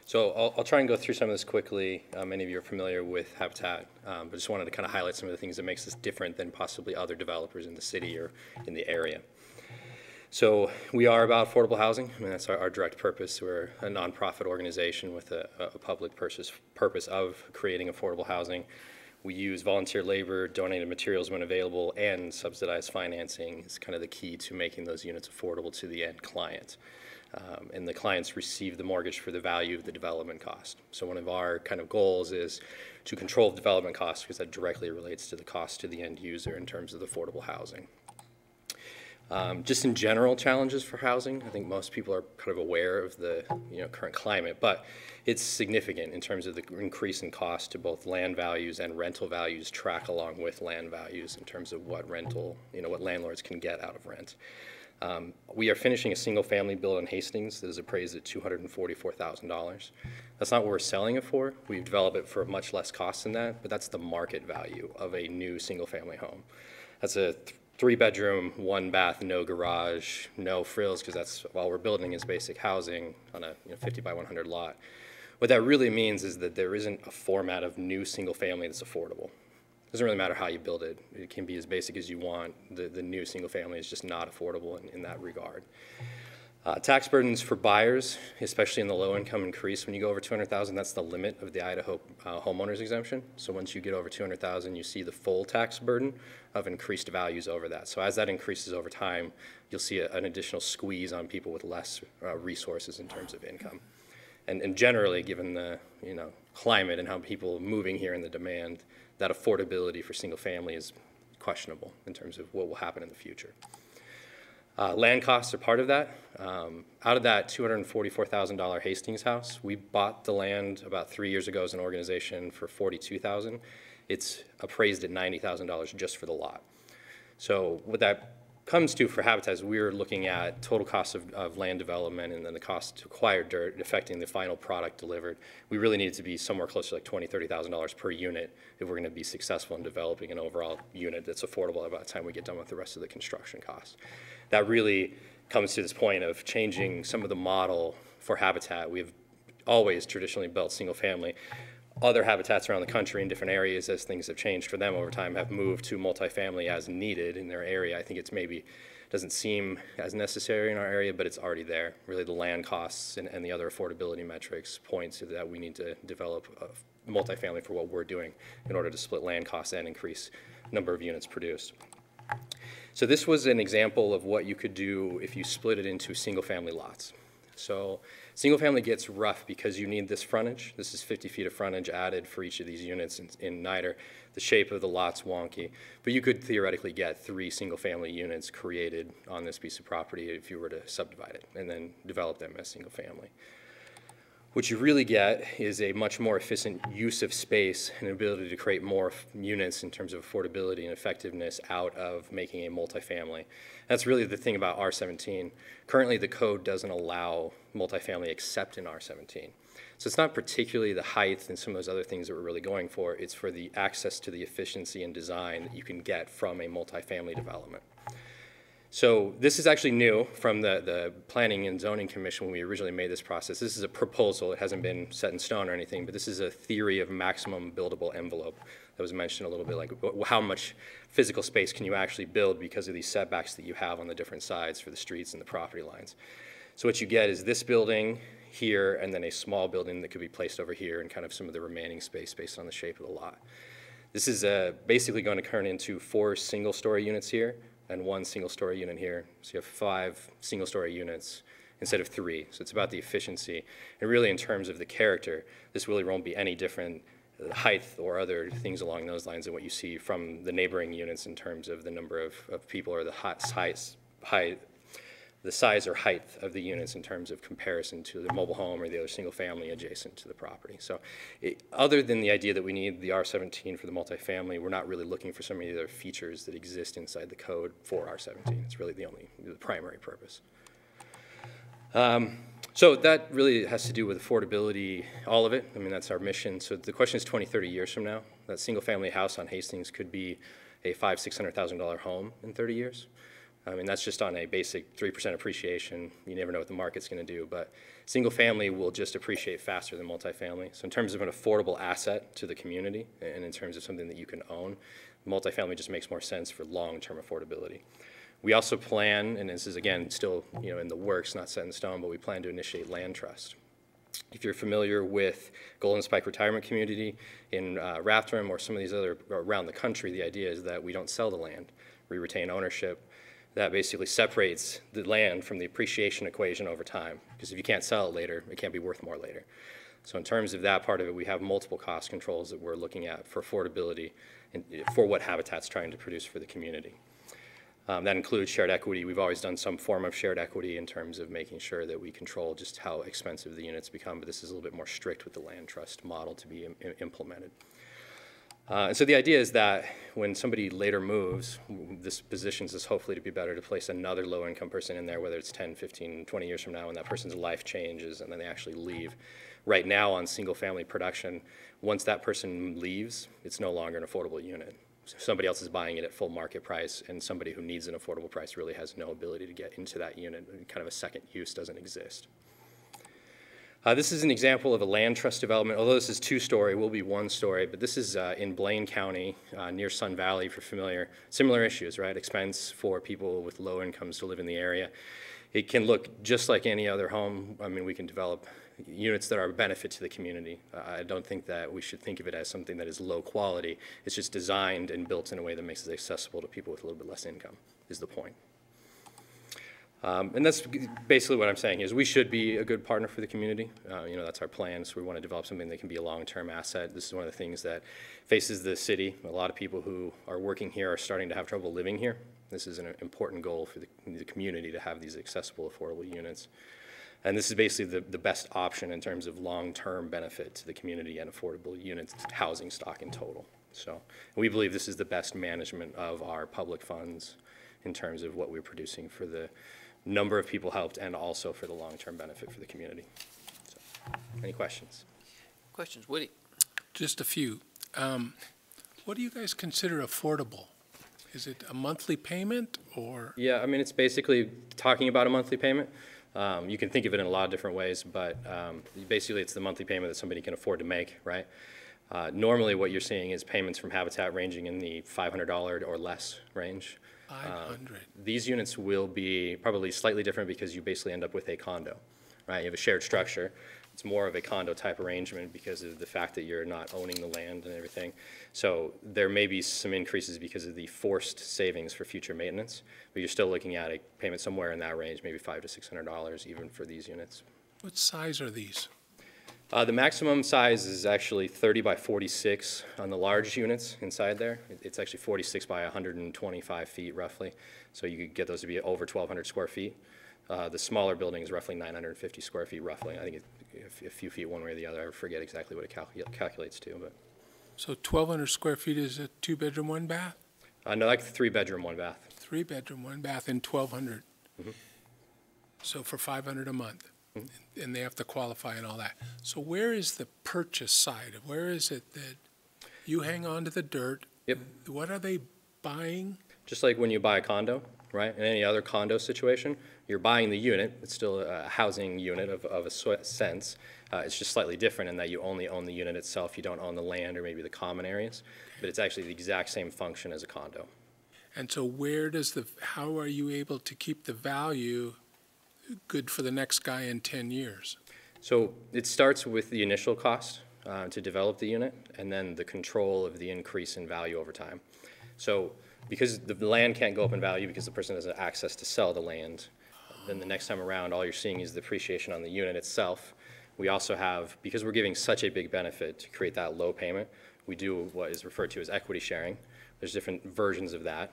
So I'll try and go through some of this quickly. Many of you are familiar with Habitat, but just wanted to kind of highlight some of the things that makes this different than possibly other developers in the city or in the area. So we are about affordable housing. I mean, that's our direct purpose. We're a nonprofit organization with a public purpose of creating affordable housing. We use volunteer labor, donated materials when available, and subsidized financing is kind of the key to making those units affordable to the end client. And the clients receive the mortgage for the value of the development cost. So one of our kind of goals is to control development costs because that directly relates to the cost to the end user in terms of the affordable housing. Just in general challenges for housing, I think most people are kind of aware of the current climate, but it's significant in terms of the increase in cost to both land values and rental values track along with land values in terms of what rental, what landlords can get out of rent. We are finishing a single family build in Hastings that is appraised at $244,000. That's not what we're selling it for. We've developed it for much less cost than that, but that's the market value of a new single family home. That's a 3-bedroom, 1-bath, no garage, no frills, because that's all we're building is basic housing on a 50 by 100 lot. What that really means is that there isn't a format of new single family that's affordable. It doesn't really matter how you build it. It can be as basic as you want. The new single family is just not affordable in that regard. Tax burdens for buyers, especially in the low income, increase when you go over $200,000. That's the limit of the Idaho homeowners exemption. So once you get over $200,000, you see the full tax burden of increased values over that. So as that increases over time, you'll see an additional squeeze on people with less resources in terms of income. And generally, given the climate and how people are moving here and the demand, that affordability for single family is questionable in terms of what will happen in the future. Land costs are part of that. Out of that $244,000 Hastings house, we bought the land about 3 years ago as an organization for $42,000. It's appraised at $90,000 just for the lot. So what that comes to for Habitat is we're looking at total cost of land development and then the cost to acquire dirt affecting the final product delivered. We really need it to be somewhere close to like $20,000, $30,000 per unit if we're going to be successful in developing an overall unit that's affordable by the time we get done with the rest of the construction costs. That really comes to this point of changing some of the model for Habitat. We've always traditionally built single family. Other habitats around the country in different areas, as things have changed for them over time, have moved to multifamily as needed in their area. I think it's maybe doesn't seem as necessary in our area, but it's already there. Really the land costs and the other affordability metrics point to that we need to develop a multifamily for what we're doing in order to split land costs and increase number of units produced. So this was an example of what you could do if you split it into single family lots. So single family gets rough because you need this frontage. This is 50 feet of frontage added for each of these units in Niter. The shape of the lot's wonky, but you could theoretically get 3 single family units created on this piece of property if you were to subdivide it and then develop them as single family. What you really get is a much more efficient use of space and ability to create more units in terms of affordability and effectiveness out of making a multifamily. That's really the thing about R17. Currently, the code doesn't allow multifamily except in R17. So it's not particularly the height and some of those other things that we're really going for. It's for the access to the efficiency and design that you can get from a multifamily development. So this is actually new from the Planning and Zoning Commission when we originally made this process. This is a proposal. It hasn't been set in stone or anything, but this is a theory of maximum buildable envelope that was mentioned a little bit, like how much physical space can you actually build because of these setbacks that you have on the different sides for the streets and the property lines. So what you get is this building here and then a small building that could be placed over here and kind of some of the remaining space based on the shape of the lot. This is basically going to turn into 4 single-story units here and 1 single-story unit here. So you have 5 single-story units instead of 3. So it's about the efficiency. And really in terms of the character, this really won't be any different height or other things along those lines than what you see from the neighboring units in terms of the number of people or the size or height of the units in terms of comparison to the mobile home or the other single family adjacent to the property. So other than the idea that we need the R17 for the multifamily, we're not really looking for some of the other features that exist inside the code for R17. It's really the primary purpose. So that really has to do with affordability, all of it. I mean, that's our mission. So the question is 20, 30 years from now, that single family house on Hastings could be a $500,000, $600,000 home in 30 years. I mean, that's just on a basic 3% appreciation. You never know what the market's going to do, but single family will just appreciate faster than multifamily. So in terms of an affordable asset to the community and in terms of something that you can own, multifamily just makes more sense for long-term affordability. We also plan, and this is again still in the works, not set in stone, but we plan to initiate land trust. If you're familiar with Golden Spike Retirement Community in Rathdrum or some of these other around the country, the idea is that we don't sell the land. We retain ownership. That basically separates the land from the appreciation equation over time. Because if you can't sell it later, it can't be worth more later. So in terms of that part of it, we have multiple cost controls that we're looking at for affordability and for what Habitat's trying to produce for the community. That includes shared equity. We've always done some form of shared equity in terms of making sure that we control just how expensive the units become, but this is a little bit more strict with the land trust model to be implemented. And so the idea is that when somebody later moves, this positions us hopefully to be better to place another low-income person in there, whether it's 10, 15, 20 years from now when that person's life changes and then they actually leave. Right now on single-family production, once that person leaves, it's no longer an affordable unit. Somebody else is buying it at full market price, and somebody who needs an affordable price really has no ability to get into that unit. Kind of a second use doesn't exist. This is an example of a land trust development. Although this is 2-story, will be 1-story, but this is in Blaine County, near Sun Valley, if you're familiar. Similar issues, right? Expense for people with low incomes to live in the area. It can look just like any other home. I mean, we can develop units that are a benefit to the community. I don't think that we should think of it as something that is low quality. It's just designed and built in a way that makes it accessible to people with a little bit less income, is the point. And that's basically what I'm saying is we should be a good partner for the community. That's our plan. So we want to develop something that can be a long-term asset. This is one of the things that faces the city. A lot of people who are working here are starting to have trouble living here. This is an important goal for the community to have these accessible, affordable units. And this is basically the best option in terms of long-term benefit to the community and affordable units, housing stock in total. So we believe this is the best management of our public funds in terms of what we're producing for the number of people helped and also for the long-term benefit for the community. So, any questions? Questions, Woody? Just a few. What do you guys consider affordable? Is it a monthly payment or? Yeah, I mean, it's basically talking about a monthly payment. You can think of it in a lot of different ways, but basically it's the monthly payment that somebody can afford to make, right? Normally what you're seeing is payments from Habitat ranging in the $500 or less range. 500. These units will be probably slightly different because you basically end up with a condo, right? You have a shared structure. It's more of a condo type arrangement because of the fact that you're not owning the land and everything. So there may be some increases because of the forced savings for future maintenance, but you're still looking at a payment somewhere in that range, maybe $500 to $600 even for these units. What size are these? The maximum size is actually 30 by 46 on the large units inside there. It's actually 46 by 125 feet roughly. So you could get those to be over 1,200 square feet. The smaller building is roughly 950 square feet roughly. I think it's a few feet one way or the other. I forget exactly what it calculates to. But. So 1,200 square feet is a 2-bedroom, 1 bath? No, like 3-bedroom, 1 bath. 3-bedroom, 1 bath, and 1,200. Mm-hmm. So for $500 a month. Mm-hmm. And they have to qualify and all that. So where is the purchase side? Where is it that you hang on to the dirt? Yep. What are they buying? Just like when you buy a condo, right? In any other condo situation, you're buying the unit. It's still a housing unit of a sense. It's just slightly different in that you only own the unit itself. You don't own the land or maybe the common areas. But it's actually the exact same function as a condo. And so how are you able to keep the value good for the next guy in 10 years? So it starts with the initial cost, to develop the unit, and then the control of the increase in value over time. So because the land can't go up in value because the person doesn't have access to sell the land, then the next time around, all you're seeing is the appreciation on the unit itself. We also have, because we're giving such a big benefit to create that low payment, we do what is referred to as equity sharing. There's different versions of that.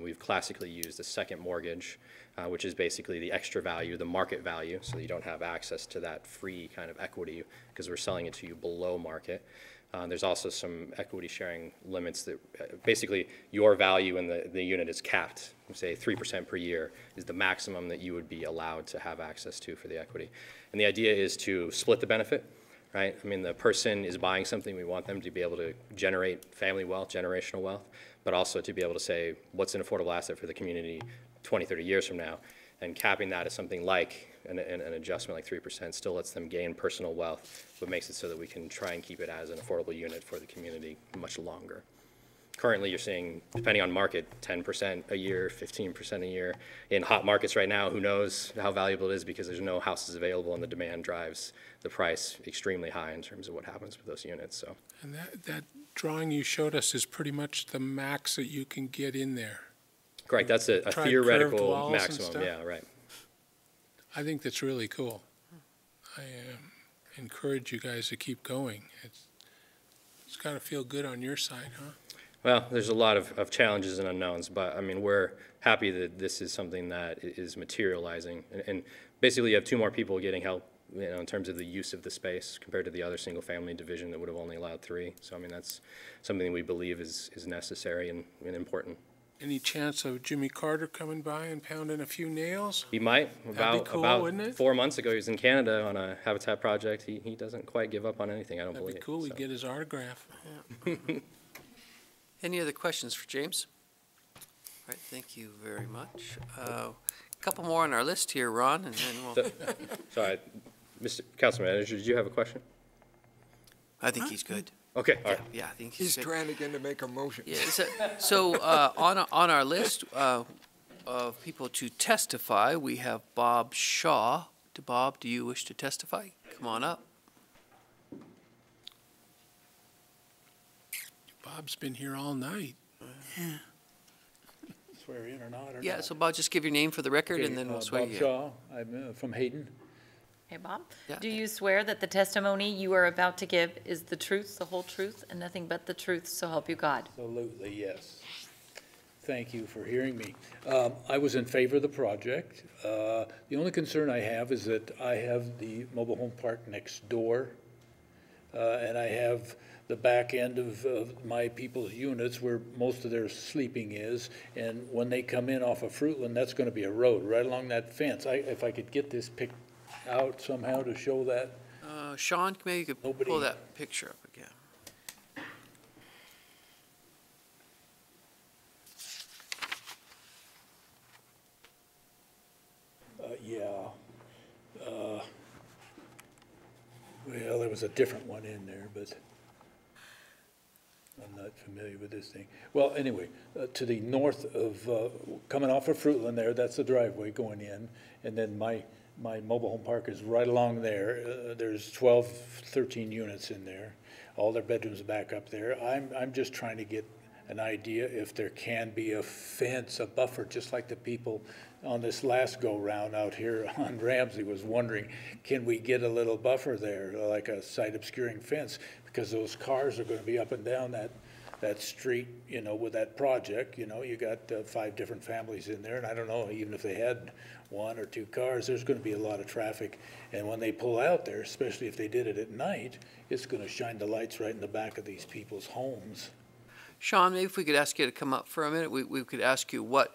We've classically used a second mortgage, which is basically the extra value, the market value, so that you don't have access to that free kind of equity because we're selling it to you below market. There's also some equity sharing limits that basically your value in the unit is capped. Say 3% per year is the maximum that you would be allowed to have access to for the equity. And the idea is to split the benefit, right? I mean, the person is buying something, we want them to be able to generate family wealth, generational wealth, but also to be able to say what's an affordable asset for the community 20, 30 years from now. And capping that as something like an adjustment like 3% still lets them gain personal wealth, but makes it so that we can try and keep it as an affordable unit for the community much longer. Currently, you're seeing, depending on market, 10% a year, 15% a year. In hot markets right now, who knows how valuable it is because there's no houses available and the demand drives the price extremely high in terms of what happens with those units. So. And that drawing you showed us is pretty much the max that you can get in there. Correct, that's a theoretical maximum, yeah, right. I think that's really cool. I encourage you guys to keep going. It's got to feel good on your side, huh? Well, there's a lot of challenges and unknowns, but I mean, we're happy that this is something that is materializing. And basically, you have 2 more people getting help, you know, in terms of the use of the space compared to the other single-family division that would have only allowed 3. So, I mean, that's something we believe is necessary and important. Any chance of Jimmy Carter coming by and pounding a few nails? He might. That'd be cool, about wouldn't it? 4 months ago, he was in Canada on a habitat project. He doesn't quite give up on anything, I don't believe. That'd be cool. So. We'd get his autograph. Yeah. Any other questions for James? All right, thank you very much. A couple more on our list here, Ron, and then we'll. Sorry, Mr. Council Manager, did you have a question? I think he's good. Okay, all right. Yeah, I think He's good. trying again to make a motion. Yeah, so on our list of people to testify, we have Bob Shaw. Bob, do you wish to testify? Come on up. Bob's been here all night. Yeah. Swear in or not? Yeah, so Bob, just give your name for the record, Okay, and then we'll swear Bob you in. Shaw, I'm from Hayden. Hey, Bob? Yeah. Do you swear that the testimony you are about to give is the truth, the whole truth, and nothing but the truth, so help you God? Absolutely, yes. Thank you for hearing me. I was in favor of the project. The only concern I have is that I have the mobile home park next door, and I have the back end of my people's units where most of their sleeping is, and when they come in off of Fruitland, that's going to be a road right along that fence. If I could get this picked out somehow to show that. Sean, maybe you could pull that picture up again. Well, there was a different one in there, but I'm not familiar with this thing. Well, anyway, to the north of, coming off of Fruitland there, that's the driveway going in, and then my mobile home park is right along there. There's 12, 13 units in there. All their bedrooms back up there. I'm just trying to get an idea if there can be a fence, a buffer, just like the people on this last go-round out here on Ramsey was wondering, can we get a little buffer there, like a site obscuring fence? Because those cars are going to be up and down that street, you know, with that project. You know, you got 5 different families in there, and I don't know, even if they had 1 or 2 cars, there's going to be a lot of traffic. And when they pull out there, especially if they did it at night, it's going to shine the lights right in the back of these people's homes. Sean, maybe if we could ask you to come up for a minute, we could ask you what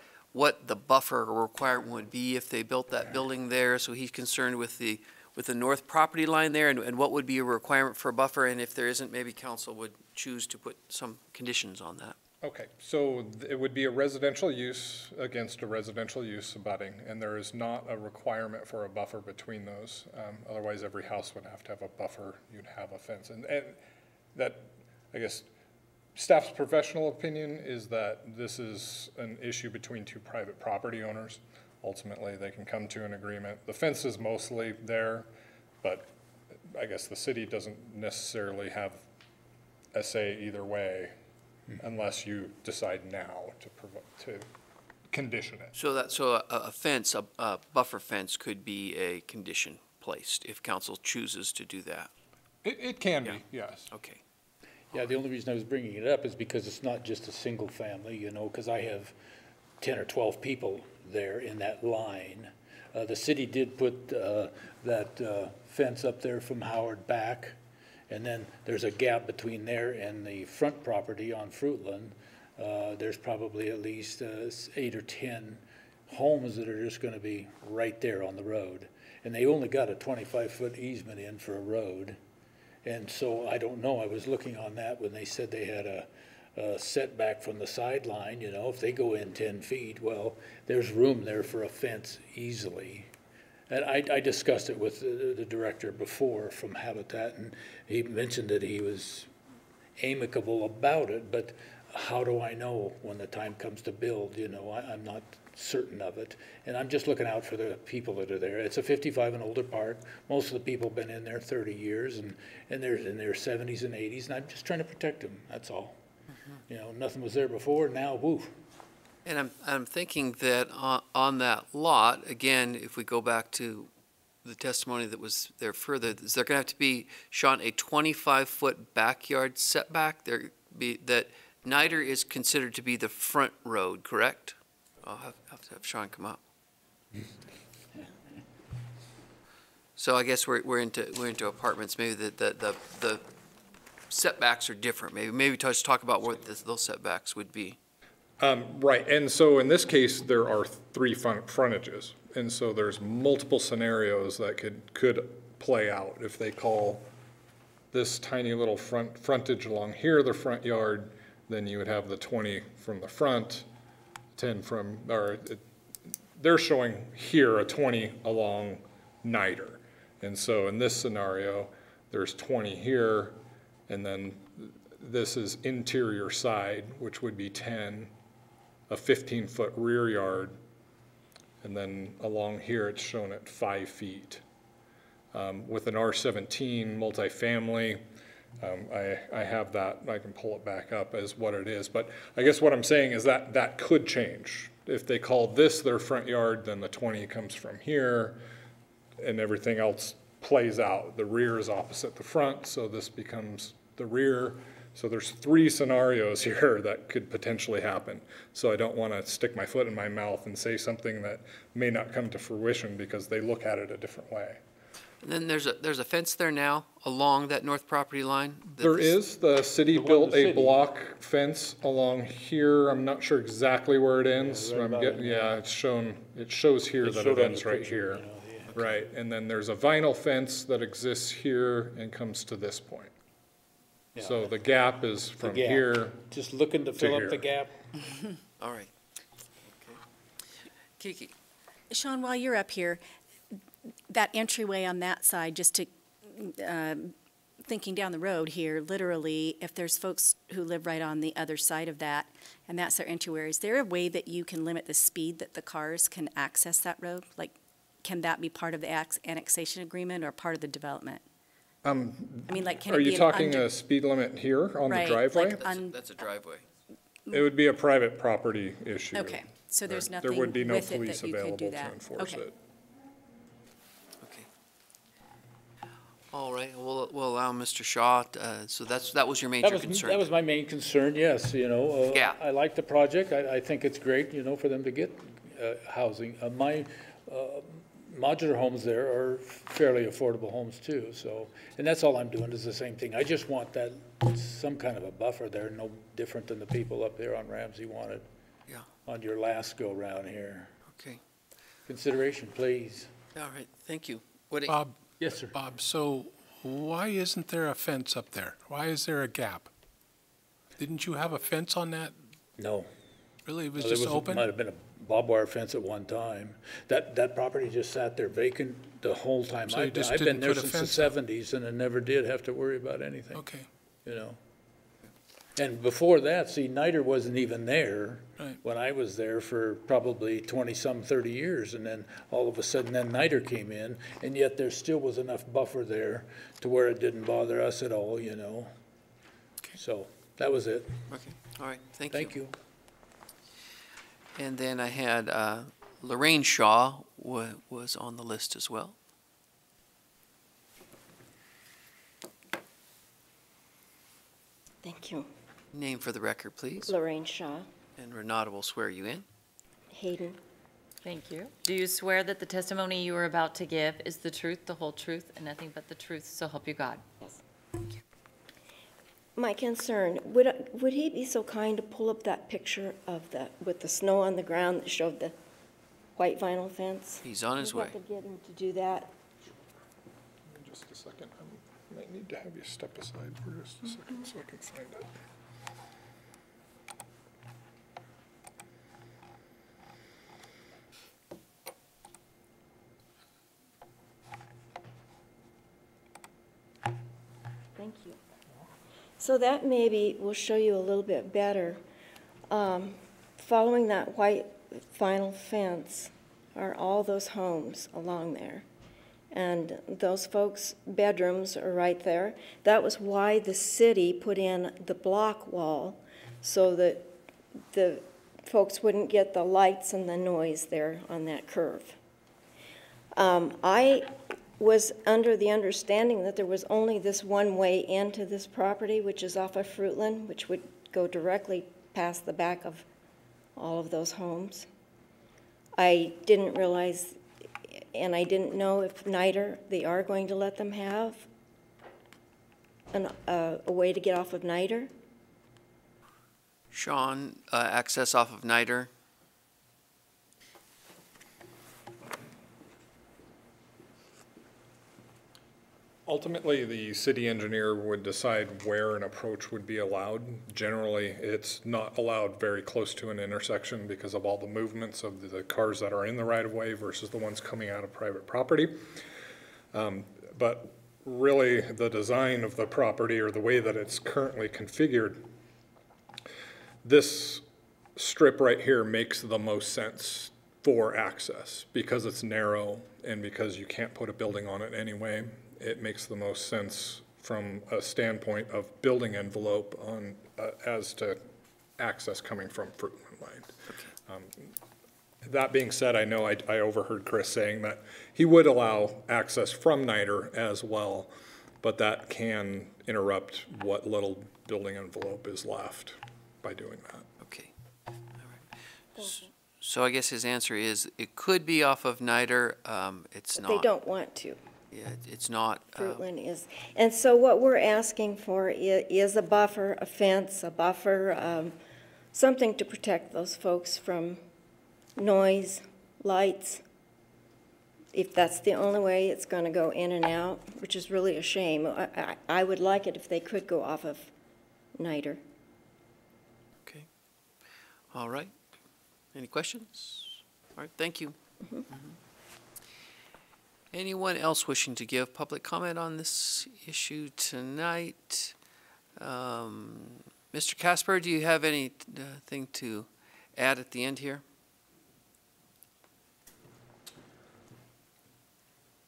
the buffer requirement would be if they built that building there. So he's concerned with the north property line there, and what would be a requirement for a buffer, and if there isn't, maybe council would choose to put some conditions on that. Okay, so it would be a residential use against a residential use abutting, and there is not a requirement for a buffer between those. Otherwise, every house would have to have a buffer. You'd have a fence, and that, I guess, staff's professional opinion is that this is an issue between 2 private property owners. Ultimately, they can come to an agreement. The fence is mostly there, but I guess the city doesn't necessarily have a say either way unless you decide now to condition it. So a fence, a buffer fence could be a condition placed if council chooses to do that. It can be, yes. Okay. Yeah, the only reason I was bringing it up is because it's not just a single family, you know, because I have 10 or 12 people there in that line. The city did put that fence up there from Howard back, and then there's a gap between there and the front property on Fruitland. There's probably at least 8 or 10 homes that are just going to be right there on the road. And they only got a 25-foot easement in for a road. And so I don't know, I was looking on that when they said they had a setback from the sideline, you know, if they go in 10 feet, well, there's room there for a fence easily. And I discussed it with the director before from Habitat, and he mentioned that he was amicable about it, but how do I know when the time comes to build? You know, I'm not certain of it. And I'm just looking out for the people that are there. It's a 55 and older park. Most of the people have been in there 30 years, and they're in their 70s and 80s, and I'm just trying to protect them, that's all. You know, nothing was there before, now, woo. And I'm thinking that on that lot, again, if we go back to the testimony that was there further, is there going to have to be, Sean, a 25-foot backyard setback? That Niter is considered to be the front road, correct? I'll have to have Sean come up. So I guess we're into apartments. Maybe the setbacks are different. Maybe just talk about what those setbacks would be. Right, and so in this case, there are 3 frontages. And so there's multiple scenarios that could play out. If they call this tiny little frontage along here the front yard, then you would have the 20 from the front, 10 from, or they're showing here a 20 along Niter. And so in this scenario, there's 20 here, and then this is interior side, which would be 10, a 15-foot rear yard, and then along here it's shown at 5 feet. With an R17 multifamily, I have that, I can pull it back up as what it is, but I guess what I'm saying is that could change. If they call this their front yard, then the 20 comes from here, and everything else plays out. The rear is opposite the front, so this becomes the rear. So there's 3 scenarios here that could potentially happen. So I don't want to stick my foot in my mouth and say something that may not come to fruition because they look at it a different way. And then there's a fence there now along that north property line? There is. The city built a block fence along here. I'm not sure exactly where it ends. Yeah, it's shown. It shows here that it ends right here. Right, and then there's a vinyl fence that exists here and comes to this point. Yeah. So the gap is from here. Just looking to fill up the gap. All right. Okay. Kiki. Sean, while you're up here, that entryway on that side, just to, thinking down the road here, literally, if there's folks who live right on the other side of that, and that's their entryway, is there a way that you can limit the speed that the cars can access that road? Like, can that be part of the annexation agreement or part of the development? I mean, like, can it be Are you talking a speed limit here on the driveway? Like that's a driveway. It would be a private property issue. Okay, so there's nothing There would be no with it police that you could do available to that. enforce Okay. it. All right, we'll allow Mr. Shaw, so that was your major concern? That was my main concern, yes, you know. I like the project. I think it's great, you know, for them to get housing. My modular homes there are fairly affordable homes too, so, and that's all I'm doing is the same thing. I just want that, some kind of a buffer there, no different than the people up there on Ramsey wanted. Yeah. On your last go round here. Okay. Consideration, please. All right, thank you. Bob? Yes, sir. Bob, so why isn't there a fence up there? Why is there a gap? Didn't you have a fence on that? No. Really, it was Well, just open? Might have been a barbed wire fence at one time. That property just sat there vacant the whole time. So you just I've been didn't there put a since the fence up? 70s, and I never did have to worry about anything. Okay. You know. And before that, see, Niter wasn't even there Right. when I was there for probably 20-some, 30 years. And then all of a sudden, then Niter came in, and yet there still was enough buffer there to where it didn't bother us at all, you know. So that was it. Okay, all right, thank you. Thank you. And then I had Lorraine Shaw was on the list as well. Thank you. Name for the record, please. Lorraine Shaw. And Renata will swear you in. Hayden. Thank you. Do you swear that the testimony you are about to give is the truth, the whole truth, and nothing but the truth, so help you God? Yes. My concern, would he be so kind to pull up that picture of with the snow on the ground that showed the white vinyl fence? He's on his We'd way. have to get him to do that. Just a second, I might need to have you step aside for just a second so I can find it. Thank you. So that maybe will show you a little bit better. Following that white vinyl fence are all those homes along there. And those folks' bedrooms are right there. That was why the city put in the block wall, so that the folks wouldn't get the lights and the noise there on that curve. I was under the understanding that there was only this one way into this property, which is off of Fruitland, which would go directly past the back of all of those homes. I didn't realize, and I didn't know if Niter, they are going to let them have a way to get off of Niter. Sean, access off of Niter. Ultimately, the city engineer would decide where an approach would be allowed. Generally, it's not allowed very close to an intersection because of all the movements of the cars that are in the right-of-way versus the ones coming out of private property. But really, the design of the property or the way that it's currently configured, this strip right here makes the most sense for access because it's narrow and because you can't put a building on it anyway. It makes the most sense from a standpoint of building envelope on as to access coming from Fruitland Line. That being said, I know I overheard Chris saying that he would allow access from Niter as well, but that can interrupt what little building envelope is left by doing that. Okay. All right. So I guess his answer is it could be off of Niter. It's not. They don't want to. Yeah, it's not. Fruitland is. And so what we're asking for is a buffer, a fence, a buffer, something to protect those folks from noise, lights. If that's the only way it's going to go in and out, which is really a shame. I would like it if they could go off of Niter. Okay. All right. Any questions? All right, thank you. Mm-hmm. Anyone else wishing to give public comment on this issue tonight? Mr. Casper, do you have anything to add at the end here?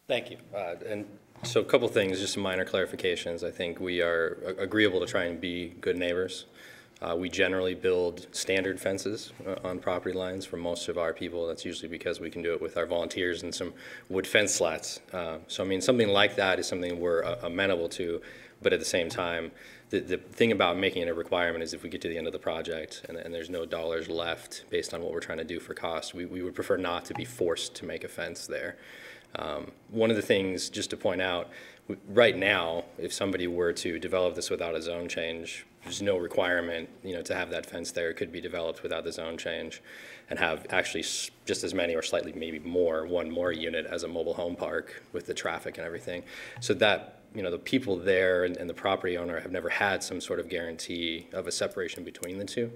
Thank you. And so a couple things, just some minor clarifications. I think we are agreeable to try and be good neighbors. We generally build standard fences on property lines for most of our people. That's usually because we can do it with our volunteers and some wood fence slats. So I mean, something like that is something we're amenable to, but at the same time, the thing about making it a requirement is if we get to the end of the project and there's no dollars left based on what we're trying to do for cost, we would prefer not to be forced to make a fence there. One of the things, just to point out, right now, if somebody were to develop this without a zone change, there's no requirement, to have that fence there. It could be developed without the zone change and have actually just as many or slightly maybe more, one more unit as a mobile home park with the traffic and everything. So that, the people there and the property owner have never had some sort of guarantee of a separation between the two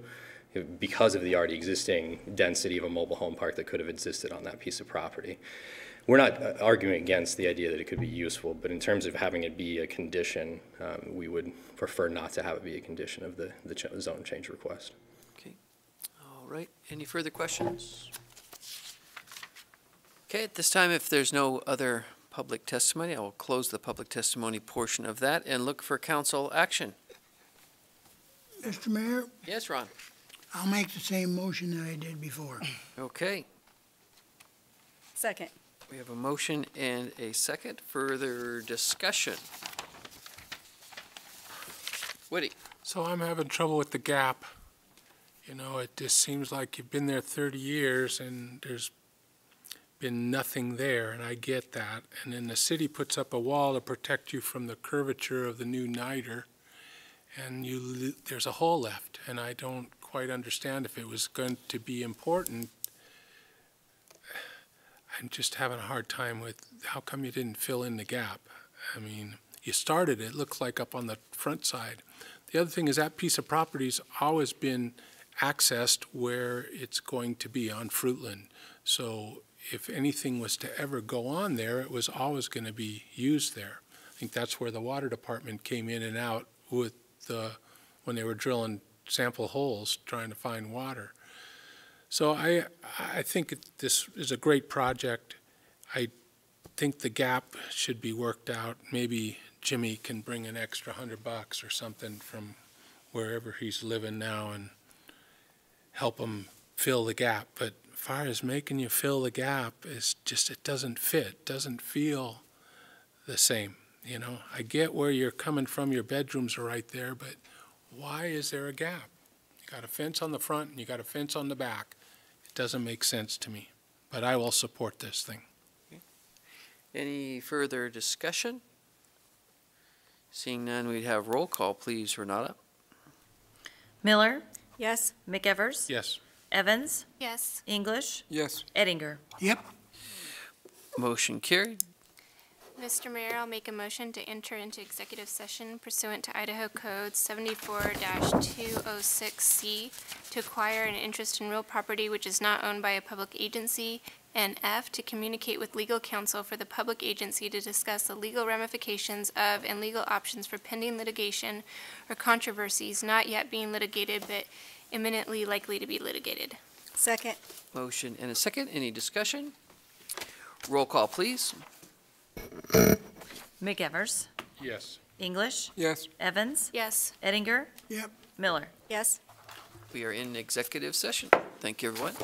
because of the already existing density of a mobile home park that could have existed on that piece of property. we're not arguing against the idea that it could be useful, but in terms of having it be a condition, we would prefer not to have it be a condition of the zone change request. Okay. All right. Any further questions? Okay, at this time, if there's no other public testimony, I will close the public testimony portion of that and look for council action. Mr. Mayor, Yes, Ron? I'll make the same motion that I did before. Okay. Second. We have a motion and a second. Further discussion? Woody? So I'm having trouble with the gap. You know, it just seems like you've been there 30 years and there's been nothing there, and I get that. And then the city puts up a wall to protect you from the curvature of the new niter, and there's a hole left, and I don't quite understand if it was going to be important. I'm just having a hard time with how come you didn't fill in the gap. I mean, you started, it looks like up on the front side. The other thing is that piece of property's always been accessed where it's going to be on Fruitland. So if anything was to ever go on there, it was always going to be used there. I think that's where the water department came in and out with when they were drilling sample holes trying to find water. So I think this is a great project. I think the gap should be worked out. Maybe Jimmy can bring an extra $100 or something from wherever he's living now and help him fill the gap. But as far as making you fill the gap, is just, it doesn't fit, doesn't feel the same. You know, I get where you're coming from, your bedrooms are right there, but why is there a gap? You got a fence on the front and you got a fence on the back. It doesn't make sense to me, but I will support this thing. Okay. Any further discussion? Seeing none, we'd have roll call, please, Renata. Miller, Yes. McEvers, Yes. Evans, Yes. English, Yes. Eddinger. Yep. Motion carried. Mr. Mayor, I'll make a motion to enter into executive session pursuant to Idaho Code 74-206C to acquire an interest in real property which is not owned by a public agency, and F, to communicate with legal counsel for the public agency to discuss the legal ramifications of and legal options for pending litigation or controversies not yet being litigated but imminently likely to be litigated. Second. Motion and a second. Any discussion? Roll call, please. McEvers, Yes. English, Yes. Evans, Yes. Eddinger, Yep. Miller. Yes. We are in executive session. Thank you, everyone.